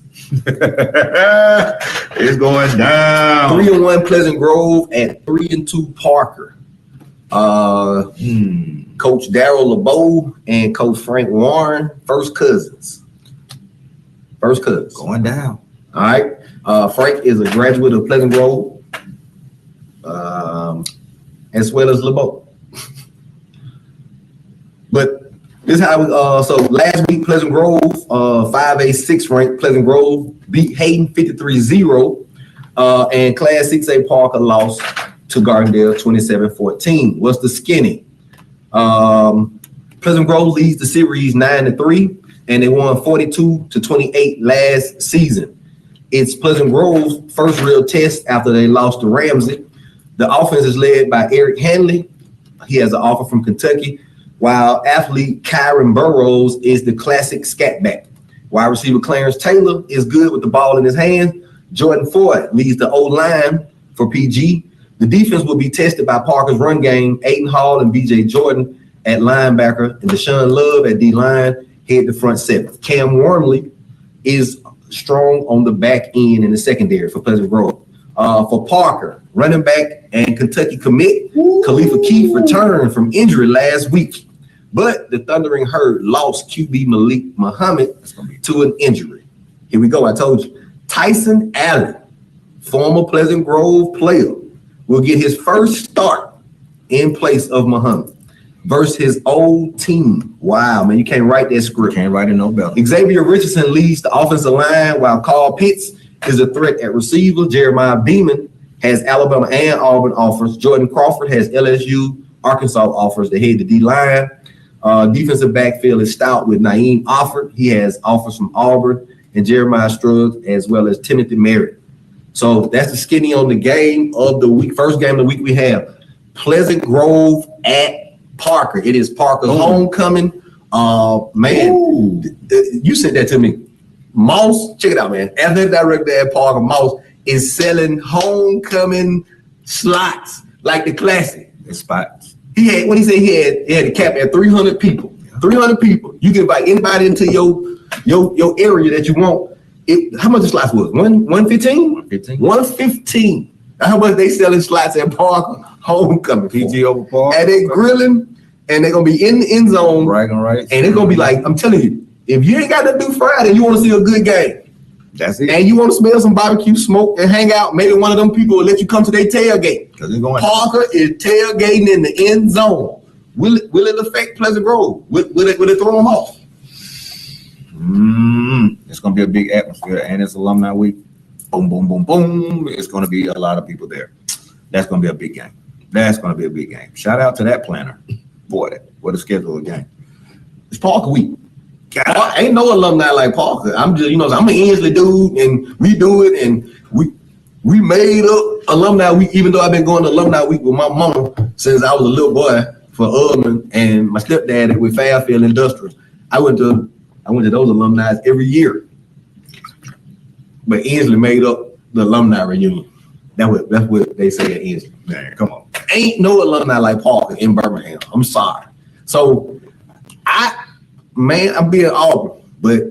It's going down. 3-1 Pleasant Grove and 3-2 Parker. Coach Darryl LeBeau and Coach Frank Warren, first cousins. Going down. All right. Frank is a graduate of Pleasant Grove, as well as LeBeau. But this is how we, so last week, Pleasant Grove, 5A 6 ranked Pleasant Grove beat Hayden 53-0, and Class 6A Parker lost to Gardendale 27-14. What's the skinny? Pleasant Grove leads the series 9-3, and they won 42-28 last season. It's Pleasant Grove's first real test after they lost to Ramsey. The offense is led by Eric Hanley. He has an offer from Kentucky, while athlete Kyron Burrows is the classic scat back. Wide receiver Clarence Taylor is good with the ball in his hands. Jordan Ford leads the O-line for PG. The defense will be tested by Parker's run game. Aiden Hall and BJ Jordan at linebacker and Deshaun Love at D-line head to front seven. Cam Wormley is strong on the back end in the secondary for Pleasant Grove. For Parker, running back and Kentucky commit, Khalifa Keith returned from injury last week, but the Thundering Herd lost QB Malik Muhammad to an injury. Here we go. I told you. Tyson Allen, former Pleasant Grove player, will get his first start in place of Muhammad. versus his old team. Wow, man, you can't write that script. Can't write it no better. Xavier Richardson leads the offensive line while Carl Pitts is a threat at receiver. Jeremiah Beeman has Alabama and Auburn offers. Jordan Crawford has LSU, Arkansas offers to head the D-line. Defensive backfield is stout with Naeem Offord. He has offers from Auburn and Jeremiah Struggs as well as Timothy Merritt. So that's the skinny on the game of the week. First game of the week we have Pleasant Grove at Parker. It is Parker's homecoming. Man, you sent that to me. Moss, check it out, man. Athletic director at Parker, Moss, is selling homecoming slots like the classic. It's spots. He had what he said. He had a cap at 300 people. 300 people. You can invite anybody into your area that you want. How much the slots was? 115? 115. How much they selling slots at Parker homecoming? PG over Parker. And they grilling, and they're gonna be in the end zone. Right. And it's gonna be like, I'm telling you, if you ain't got to do Friday, you want to see a good game. That's it. And you want to smell some barbecue smoke and hang out, maybe one of them people will let you come to their tailgate. Because they're going. Parker is tailgating in the end zone. Will it affect Pleasant Grove? Will it throw them off? It's going to be a big atmosphere, and it's alumni week. Boom, boom, boom, boom. It's going to be a lot of people there. That's going to be a big game. Shout out to that planner. Boy, what a schedule of game. It's Parker week. God, ain't no alumni like Parker. I'm just, I'm an Inslee dude, and we do it, and we made up alumni week, even though I've been going to alumni week with my mama since I was a little boy for Ubman and my stepdad with Fairfield Industrial. I went to those alumni every year. But Inslee made up the alumni reunion. That's what they say at Inslee. Man, come on. Ain't no alumni like Parker in Birmingham. I'm sorry. So I'm being Auburn, but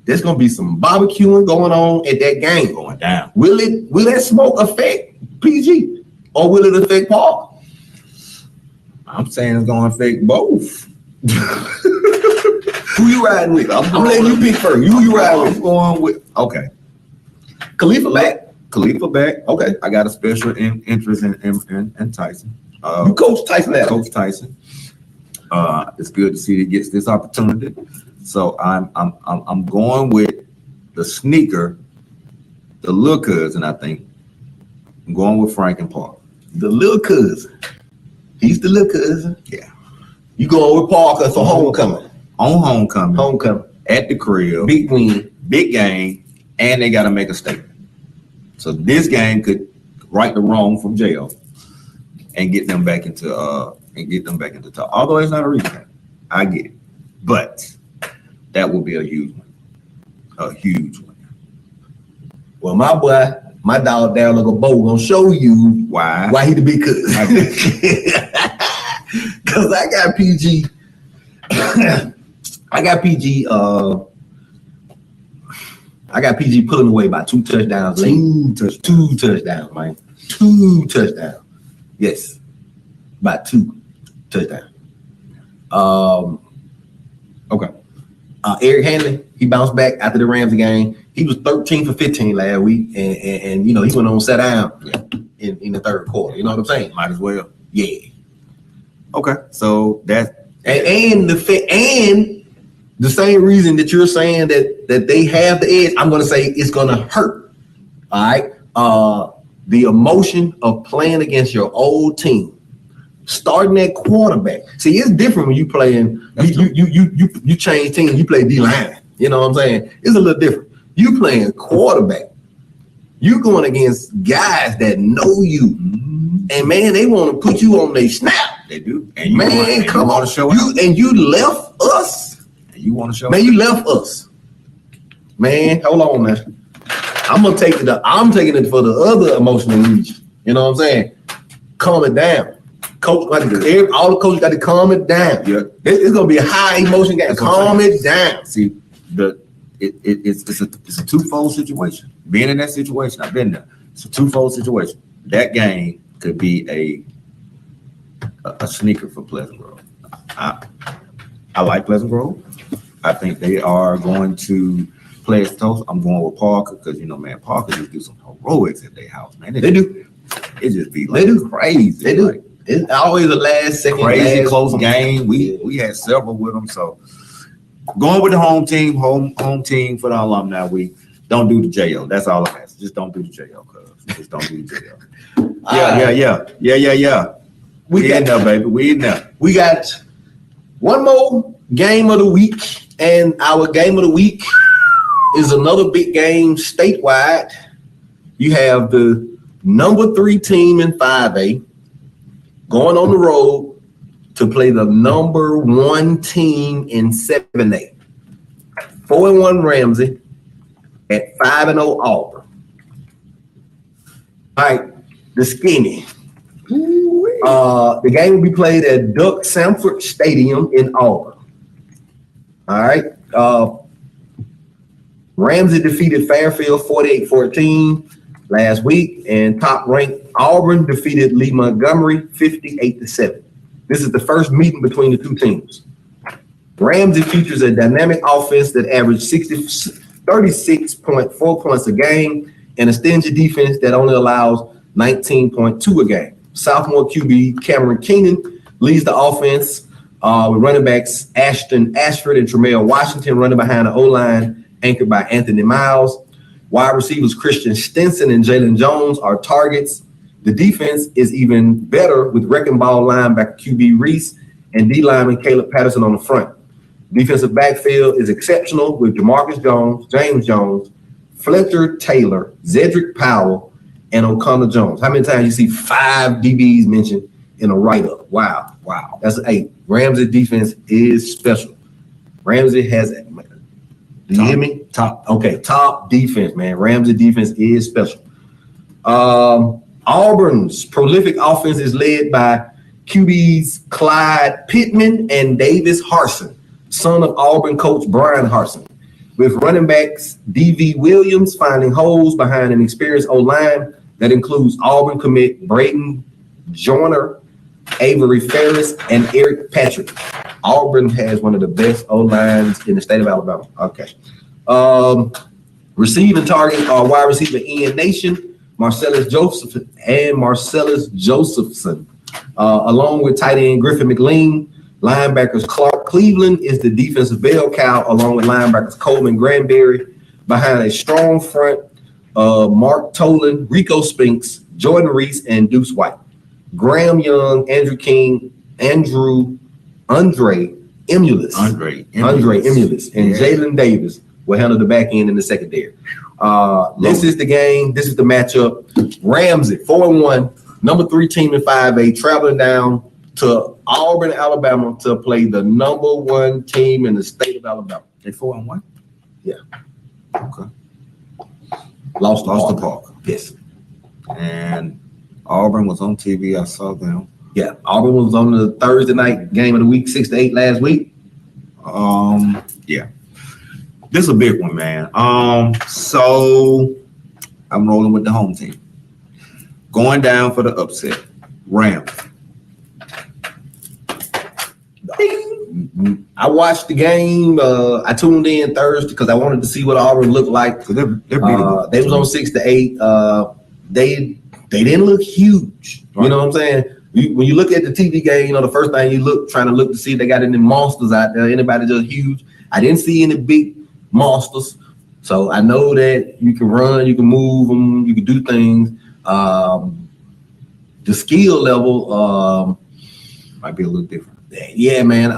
there's gonna be some barbecuing going on at that game. Going down. Will that smoke affect PG or will it affect Parker? I'm saying it's gonna affect both. Who you riding with? I'm letting you pick first. Who you riding with? I'm going with Khalifa back. Okay. I got a special interest in Tyson. You coach Tyson now. Coach Tyson. It's good to see he gets this opportunity. So I'm going with the sneaker, the little cousin. I think I'm going with Frank and Parker. The little cousin. He's the little cousin. Yeah. You going with Parker for homecoming? On homecoming. Homecoming At the crib. big win. Big game, and they got to make a statement. So this game could right the wrong from jail and get them back into talk. Although it's not a recap, I get it, but that would be a huge one. Well, my boy, my dog down like a bow gonna show you Why he the big cousin. Cause I got PG. I got PG pulling away by 2 touchdowns. Two touchdowns, man. 2 touchdowns. Yes. By 2 touchdowns. Okay. Eric Hanley, he bounced back after the Rams game. He was 13 for 15 last week, and he went on sit down in the third quarter. You know what I'm saying? Might as well. Yeah. Okay. So that's And the same reason that you're saying that they have the edge, I'm going to say it's going to hurt. All right. The emotion of playing against your old team, starting at quarterback. See, it's different when you playing. You change teams. You play D-line. You know what I'm saying? It's a little different. You playing quarterback. You going against guys that know you, and man, they want to put you on their snap. they do. And man, come on, show you left us. You want to show Man, you left us. Man, hold on, man. I'm taking it for the other emotional reach. You know what I'm saying? Calm it down. Coach, all the coaches got to calm it down. Yeah. It's gonna be a high emotion game. Calm it down. See, it's a twofold situation. Being in that situation, I've been there. It's a twofold situation. That game could be a sneaker for Pleasant Grove. I like Pleasant Grove. I think they are going to play as toast. I'm going with Parker because Parker just do some heroics at their house, man. They do. It just be They do. crazy. They do. Like, It's always a last second Crazy last close moment. game. We had several with them. So going with the home team for the alumni week. Don't do the JO. That's all I'm asking. Just don't do the JO, cuz. Just don't do the JO. Yeah. We in there, baby. We in there. We got one more game of the week, and our game of the week is another big game statewide. You have the number 3 team in 5A going on the road to play the number 1 team in 7A. 4-1 Ramsey at 5-0 Auburn. All right, the skinny. The game will be played at Duck Samford Stadium in Auburn. All right. Ramsey defeated Fairfield 48-14 last week, and top-ranked Auburn defeated Lee Montgomery 58-7. This is the first meeting between the two teams. Ramsey features a dynamic offense that averaged 36.4 points a game and a stingy defense that only allows 19.2 a game. Sophomore QB Cameron Keenan leads the offense with running backs Ashton Ashford and Tremel Washington running behind the O-line anchored by Anthony Miles. Wide receivers Christian Stinson and Jalen Jones are targets. The defense is even better with wrecking ball linebacker QB Reese and D lineman Caleb Patterson on the front. Defensive backfield is exceptional with Jamarcus Jones, James Jones, Fletcher Taylor, Zedric Powell, and O'Connor Jones. How many times you see 5 DBs mentioned in a write-up? Wow. That's 8. Ramsey defense is special. Ramsey has it. Do you hear me? Top defense, man. Ramsey defense is special. Auburn's prolific offense is led by QBs Clyde Pittman and Davis Harsin, son of Auburn coach Brian Harsin, with running backs D.V. Williams finding holes behind an experienced O-line that includes Auburn commit Braden Joyner, Avery Ferris, and Eric Patrick. Auburn has one of the best O-lines in the state of Alabama. Okay. Receiving targets are wide receiver Ian Nation, Marcellus Josephson, along with tight end Griffin McLean. Linebackers Clark Cleveland is the defensive bell cow, along with linebackers Coleman Granberry. Behind a strong front, Mark Tolan, Rico Spinks, Jordan Reese, and Deuce White. Graham Young, Andrew King, Andre Emulis, and Jalen Davis will handle the back end in the secondary. This is the game. This is the matchup. Ramsey, 4-1, number 3 team in 5A, traveling down to Auburn, Alabama, to play the number 1 team in the state of Alabama. They 4-1? Yeah. Okay. Lost the park. Yes. And Auburn was on TV. I saw them. Yeah. Auburn was on the Thursday night game of the week, 6-8 last week. Yeah. This is a big one, man. So I'm rolling with the home team. Going down for the upset. Rams. I watched the game. I tuned in Thursday because I wanted to see what Auburn looked like. So they're beatable. They was on 6-8. They didn't look huge. Right. You know what I'm saying? When you look at the TV game, the first thing you trying to look to see if they got any monsters out there. Anybody just huge? I didn't see any big monsters. So I know that you can run, you can move them, you can do things. The skill level might be a little different. Yeah, man.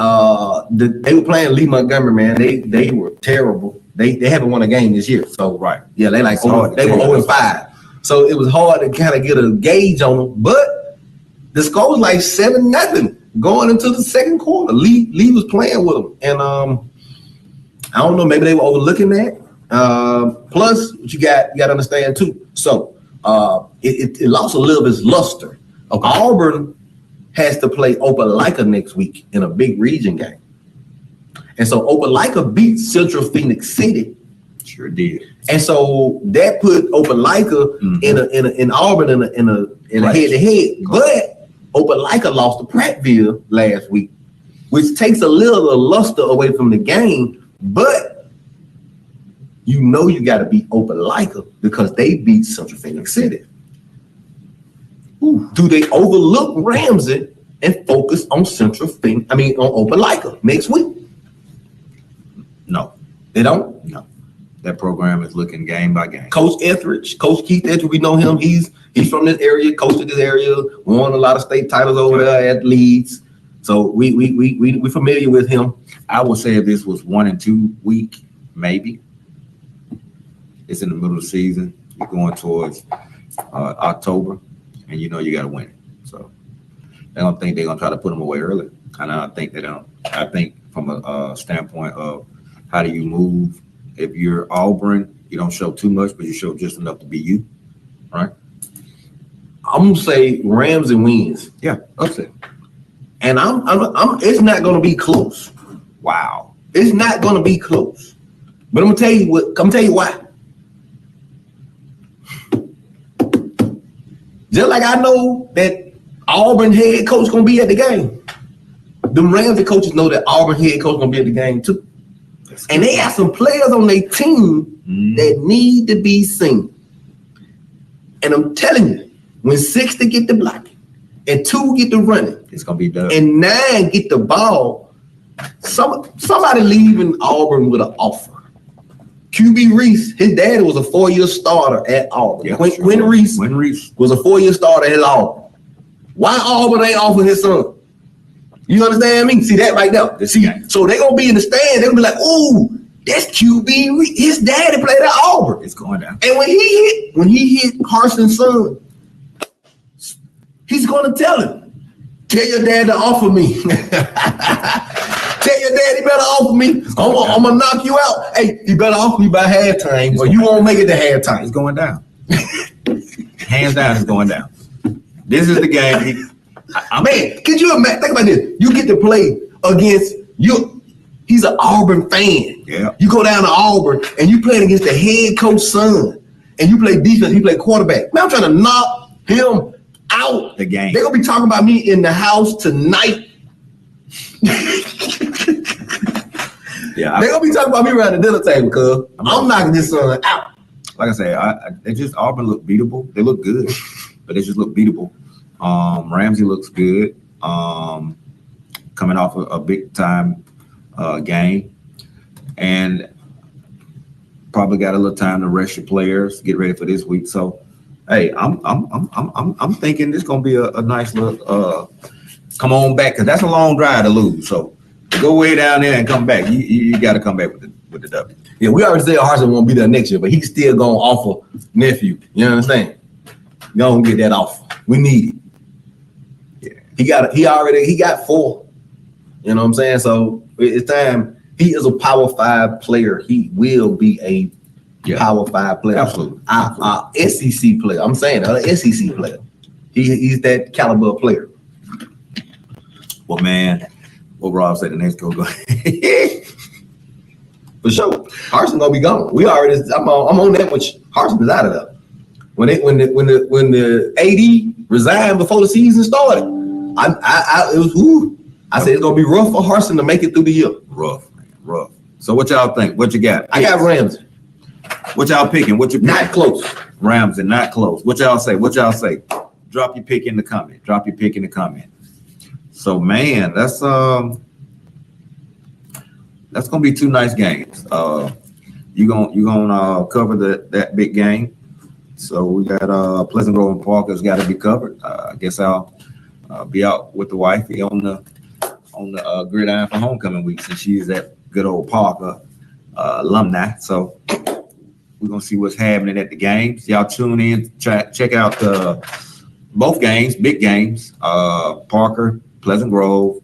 They were playing Lee Montgomery, man. They were terrible. They haven't won a game this year. So right. Yeah, they were 0-5. So it was hard to kind of get a gauge on them. But the score was like 7-0 going into the second quarter. Lee was playing with them, and I don't know. Maybe they were overlooking that. Plus, what you got to understand too. So it lost a little of its luster. Okay. Auburn has to play Opelika next week in a big region game. And so Opelika beat Central Phoenix City. Sure did. And so that put Opelika in Auburn in a head-to-head. But Opelika lost to Prattville last week, which takes a little of the luster away from the game. But you got to beat Opelika because they beat Central Phoenix City. Do they overlook Ramsey and focus on Central on Opelika next week? No, They don't. no. That program is looking game by game. Coach Keith Etheridge, we know him. He's from this area, coached in this area, won a lot of state titles over there at Leeds. So we familiar with him. I would say if this was 1 and 2 week, maybe. It's in the middle of the season. You're going towards October, and you know you got to win it. So I don't think they're gonna try to put them away early. And I think they don't. I think from a standpoint of how do you move. If you're Auburn, you don't show too much, but you show just enough to be you, right? I'm gonna say Ramsey wins. Yeah, upset. And I'm it's not gonna be close. Wow. It's not gonna be close. But I'm gonna tell you why. Just like I know that Auburn head coach gonna be at the game, them Ramsey coaches know that Auburn head coach gonna be at the game too. And they have some players on their team that need to be seen. And I'm telling you, when 60 get the blocking and 2 get the running, it's gonna be done. And 9 get the ball, somebody leaving Auburn with an offer. QB Reese, his daddy was a 4-year starter at Auburn. Yeah, When Reese was a 4-year starter at Auburn. Why Auburn ain't offering his son? You understand me? See that right now? So they gonna be in the stand. They gonna be like, "Ooh, that's QB Reese. His daddy played at Auburn." It's going down. And when he hit Carson's son, he's gonna tell him, "Tell your dad to offer me." Tell your dad he better offer me. I'm gonna knock you out. Hey, you better offer me by halftime, or you won't make it to halftime. It's going down. Hands down, it's going down. This is the game. Man, could you imagine? Think about this. You get to play against you. He's an Auburn fan. Yeah. You go down to Auburn and you playing against the head coach's son, and you play defense. He play quarterback. Man, I'm trying to knock him out. The game. They're gonna be talking about me in the house tonight. Yeah. They're gonna be talking about me around the dinner table, cuz I'm knocking this son out. Like I said, they just Auburn look beatable. They look good, but they just look beatable. Ramsey looks good. Coming off a big time game, and probably got a little time to rest your players, get ready for this week. So, hey, I'm thinking this gonna be a nice little come on back, because that's a long drive to lose. So to go way down there and come back, you got to come back with the W. Yeah, we already said Harsin won't be there next year, but he's still gonna offer nephew. You understand? Gonna get that offer. We need it. Yeah, he got 4. You know what I'm saying? So it's time. He is a Power 5 player. He will be a Power 5 player. Absolutely. SEC player. I'm saying an SEC player. He's that caliber player. Well, man, what Rob said, the next go. For sure. Harsin gonna be gone. I'm on that, which Harsin is out of there. When the AD resigned before the season started, I said it's gonna be rough for Harsin to make it through the year. Rough, man, rough. So what y'all think? What you got? I got Ramsey. What y'all picking? What you picking? Not close. Ramsey, not close. What y'all say? Drop your pick in the comment. So man, that's gonna be 2 nice games. You gonna cover that big game. So we got Pleasant Grove and Parker's got to be covered. I guess I'll be out with the wifey on the gridiron for homecoming week, since she is that good old Parker alumni. So we're gonna see what's happening at the games. Y'all tune in, check out both games, big games. Parker, Pleasant Grove,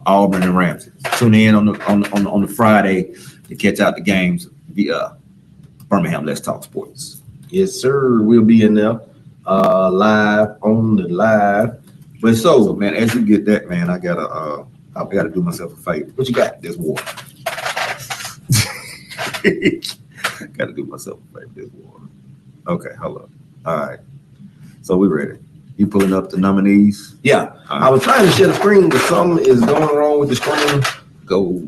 Auburn, and Ramsey. Tune in on the Friday to catch out the games via Birmingham Let's Talk Sports. Yes, sir. We'll be in there live on the live. But so man, as you get that, man, I gotta do myself a favor. What you got? This water. Gotta do myself a favor. This water. Okay, hold up. All right. So we ready. You pulling up the nominees? Yeah. I was trying to share the screen, but something is going wrong with the screen. Go.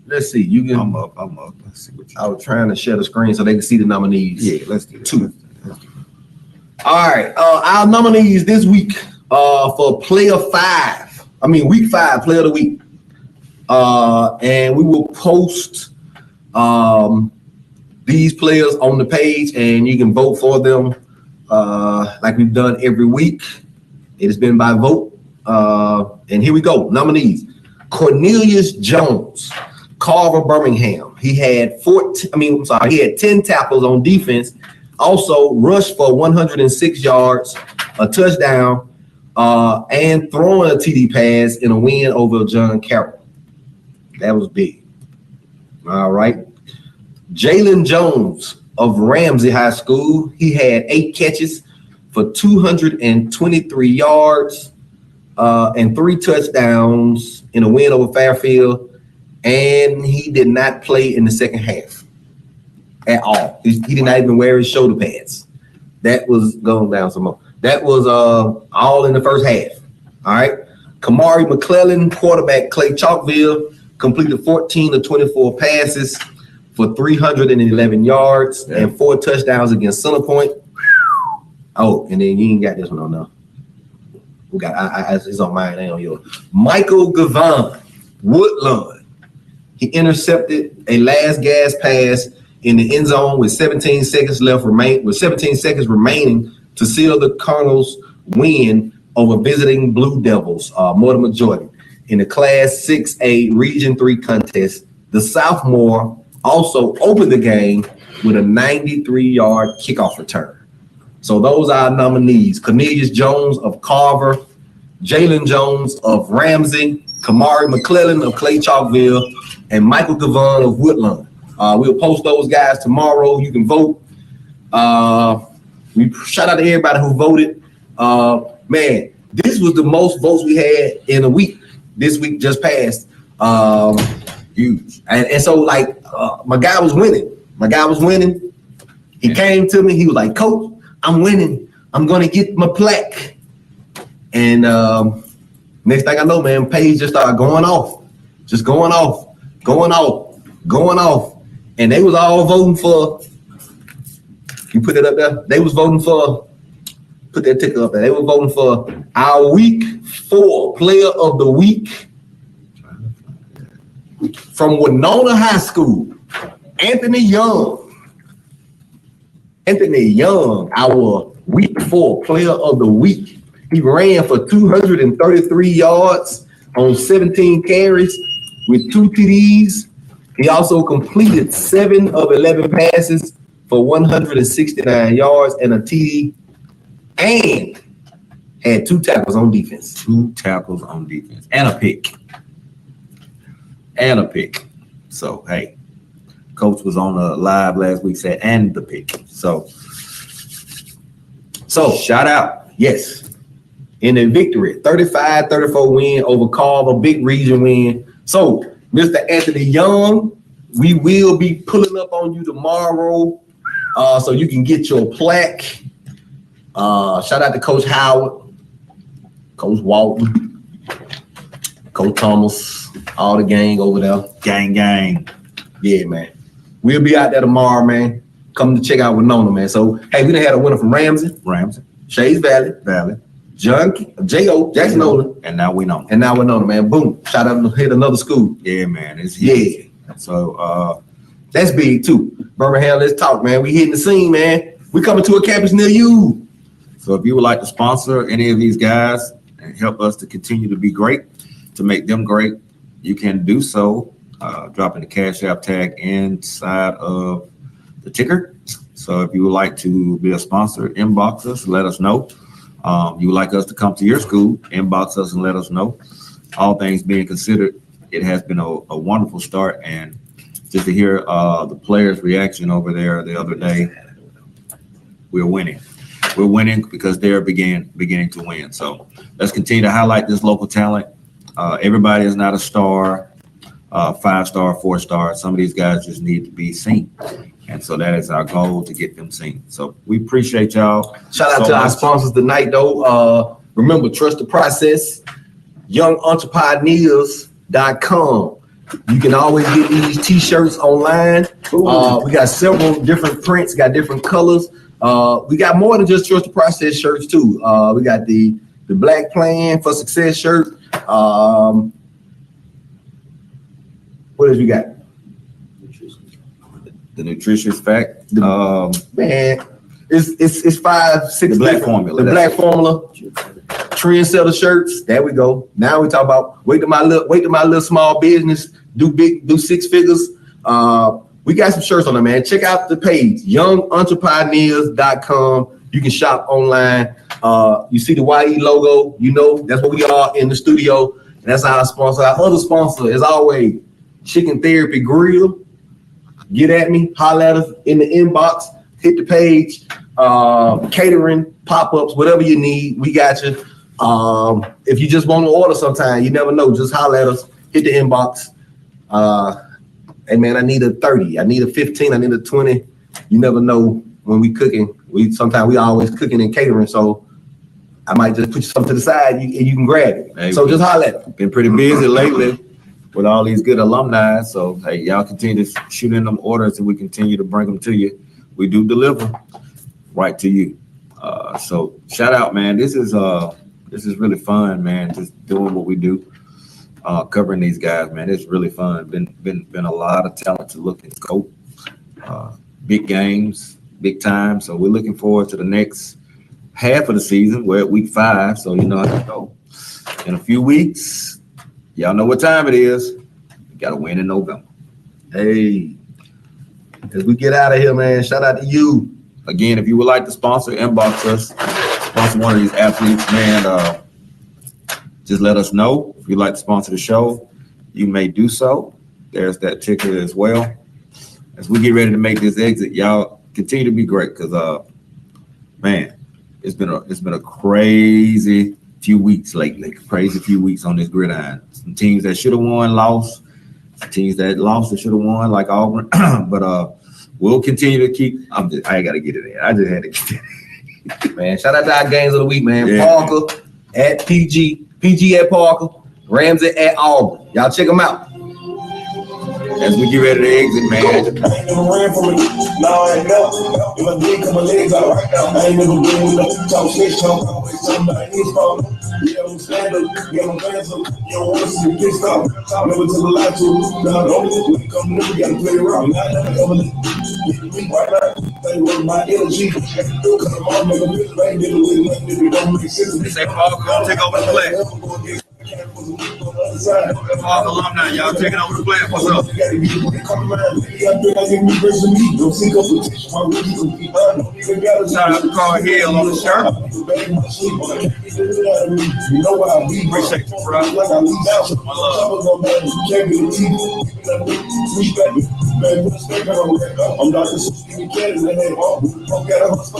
Let's see. You can. I'm up. Let's see what you. I was trying to share the screen so they can see the nominees. Yeah, let's do it. 2. All right. Our nominees this week for week 5, player of the week. And we will post these players on the page, and you can vote for them like we've done every week. It has been by vote. And here we go. Nominees. Cornelius Jones, Carver, Birmingham. He had 10 tackles on defense. Also rushed for 106 yards, a touchdown, and throwing a TD pass in a win over John Carroll. That was big. All right. Jalen Jones of Ramsey High School. He had 8 catches for 223 yards and 3 touchdowns in a win over Fairfield. And he did not play in the second half at all. He did not even wear his shoulder pads. That was going down some more. That was all in the first half. All right. Kamari McClellan, quarterback, Clay Chalkville, completed 14 of 24 passes for 311 yards and 4 touchdowns against Center Point. Oh, and then you ain't got this one on now. We got it's on mine, ain't on yours. Michael Gavon, Woodlawn. He intercepted a last gas pass in the end zone with 17 seconds remaining to seal the Cardinals' win over visiting Blue Devils, Mortimer, Jordan, in the Class 6A Region 3 contest. The sophomore also opened the game with a 93-yard kickoff return. So those are our nominees: Cornelius Jones of Carver, Jalen Jones of Ramsey, Kamari McClellan of Clay Chalkville, and Michael Gavon of Woodlawn. We'll post those guys tomorrow. You can vote. We shout out to everybody who voted. Man, this was the most votes we had in a week. This week just passed. Huge. And so, like, my guy was winning. He came to me. He was like, "Coach, I'm winning. I'm going to get my plaque." And next thing I know, man, page just started going off. And they was all voting for, you put it up there? They was voting for, put that ticker up there. They were voting for our week 4 player of the week from Winona High School, Anthony Young. Our week 4 player of the week. He ran for 233 yards on 17 carries with 2 TDs. He also completed 7 of 11 passes for 169 yards and a TD, and had 2 tackles on defense. 2 tackles on defense and a pick. So, hey, Coach was on a live last week, said, and the pick. So shout out. Yes. In a victory, 35-34 win over Carver, big region win. So, Mr. Anthony Young, we will be pulling up on you tomorrow so you can get your plaque. Shout out to Coach Howard, Coach Walton, Coach Thomas, all the gang over there. Gang. Yeah, man. We'll be out there tomorrow, man. Come to check out Winona, man. So, hey, we done had a winner from Ramsey, Shays Valley, Jackson Nolan, and now Winona, man. Boom. Shout out to hit another school. Yeah, man. It's huge. Yeah. So that's big too. Birmingham, let's talk, man. We hitting the scene, man. We coming to a campus near you. So if you would like to sponsor any of these guys and help us to continue to be great, to make them great, you can do so dropping the Cash App tag inside of the ticker. So if you would like to be a sponsor, inbox us, let us know. You would like us to come to your school, inbox us and let us know. All things being considered, it has been a wonderful start, and just to hear the players' reaction over there the other day, we're winning. We're winning because they're beginning to win. So let's continue to highlight this local talent. Everybody is not a star, 5-star, 4-star. Some of these guys just need to be seen. And so that is our goal, to get them seen. So we appreciate y'all. Shout out to our sponsors tonight, though. Remember, trust the process. YoungEntrepreneurs.com. You can always get these t-shirts online. We got several different prints, got different colors. We got more than just Trust the Process shirts too. We got the Black Plan for Success shirt. What else we got? The nutritious fact. Man, it's 5, 6. The black formula. The black formula. Trendsetter shirts. There we go. Now we talk about wait to my little small business. Do 6 figures. We got some shirts on there, man. Check out the page, youngentrepreneurs.com. You can shop online. You see the YE logo. You know that's what we are in the studio. And that's our sponsor. Our other sponsor, as always, Chicken Therapy Grill. Get at me, holler at us in the inbox, hit the page, catering, pop-ups, whatever you need, we got you. If you just want to order sometime, you never know, just holler at us, hit the inbox. Hey man, I need a 30, I need a 15, I need a 20. You never know when we cooking. Sometimes we always cooking and catering, so I might just put you something to the side and you can grab it. Hey, so just holler at us. Been pretty busy lately with all these good alumni. So hey, y'all continue to shoot in them orders and we continue to bring them to you. We do deliver right to you. So shout out, man. This is really fun, man. Just doing what we do, covering these guys, man. It's really fun. Been a lot of talent to look and scope. Big games, big time. So we're looking forward to the next half of the season. We're at week 5, so you know how to go. In a few weeks. Y'all know what time it is. We got to win in November. Hey, as we get out of here, man, shout out to you. Again, if you would like to sponsor, inbox us. Sponsor one of these athletes, man. Just let us know. If you'd like to sponsor the show, you may do so. There's that ticket as well. As we get ready to make this exit, y'all continue to be great because, man, it's been a crazy few weeks lately. Crazy few weeks on this gridiron. Some teams that should have won lost. Some teams that lost that should have won, like Auburn. But we'll continue to keep. I ain't gotta get it in. I just had to get it in. Man, shout out to our games of the week, man. Yeah. Parker at PG at Parker, Ramsey at Auburn. Y'all check them out. As we get ready to exit, man. I ain't never ran from it. No, I ain't never. If I did, cut my legs out right now. I ain't never been with no talk shit, talk always somebody is problem. You don't stand up, you don't dance up, you don't want to see me pissed off. Never took a lot to it. Now, don't when you come to me, you gotta play around. I never ever let me right now. They work my energy. Cause I'm all making business. I ain't dealing with nothing if it don't make sense. They say Parker gonna take over the play. Parker alumni, y'all taking over the play. What's up? Shout out to Carl Hill on the shirt. Appreciate you, bro. My love. I'm Dr.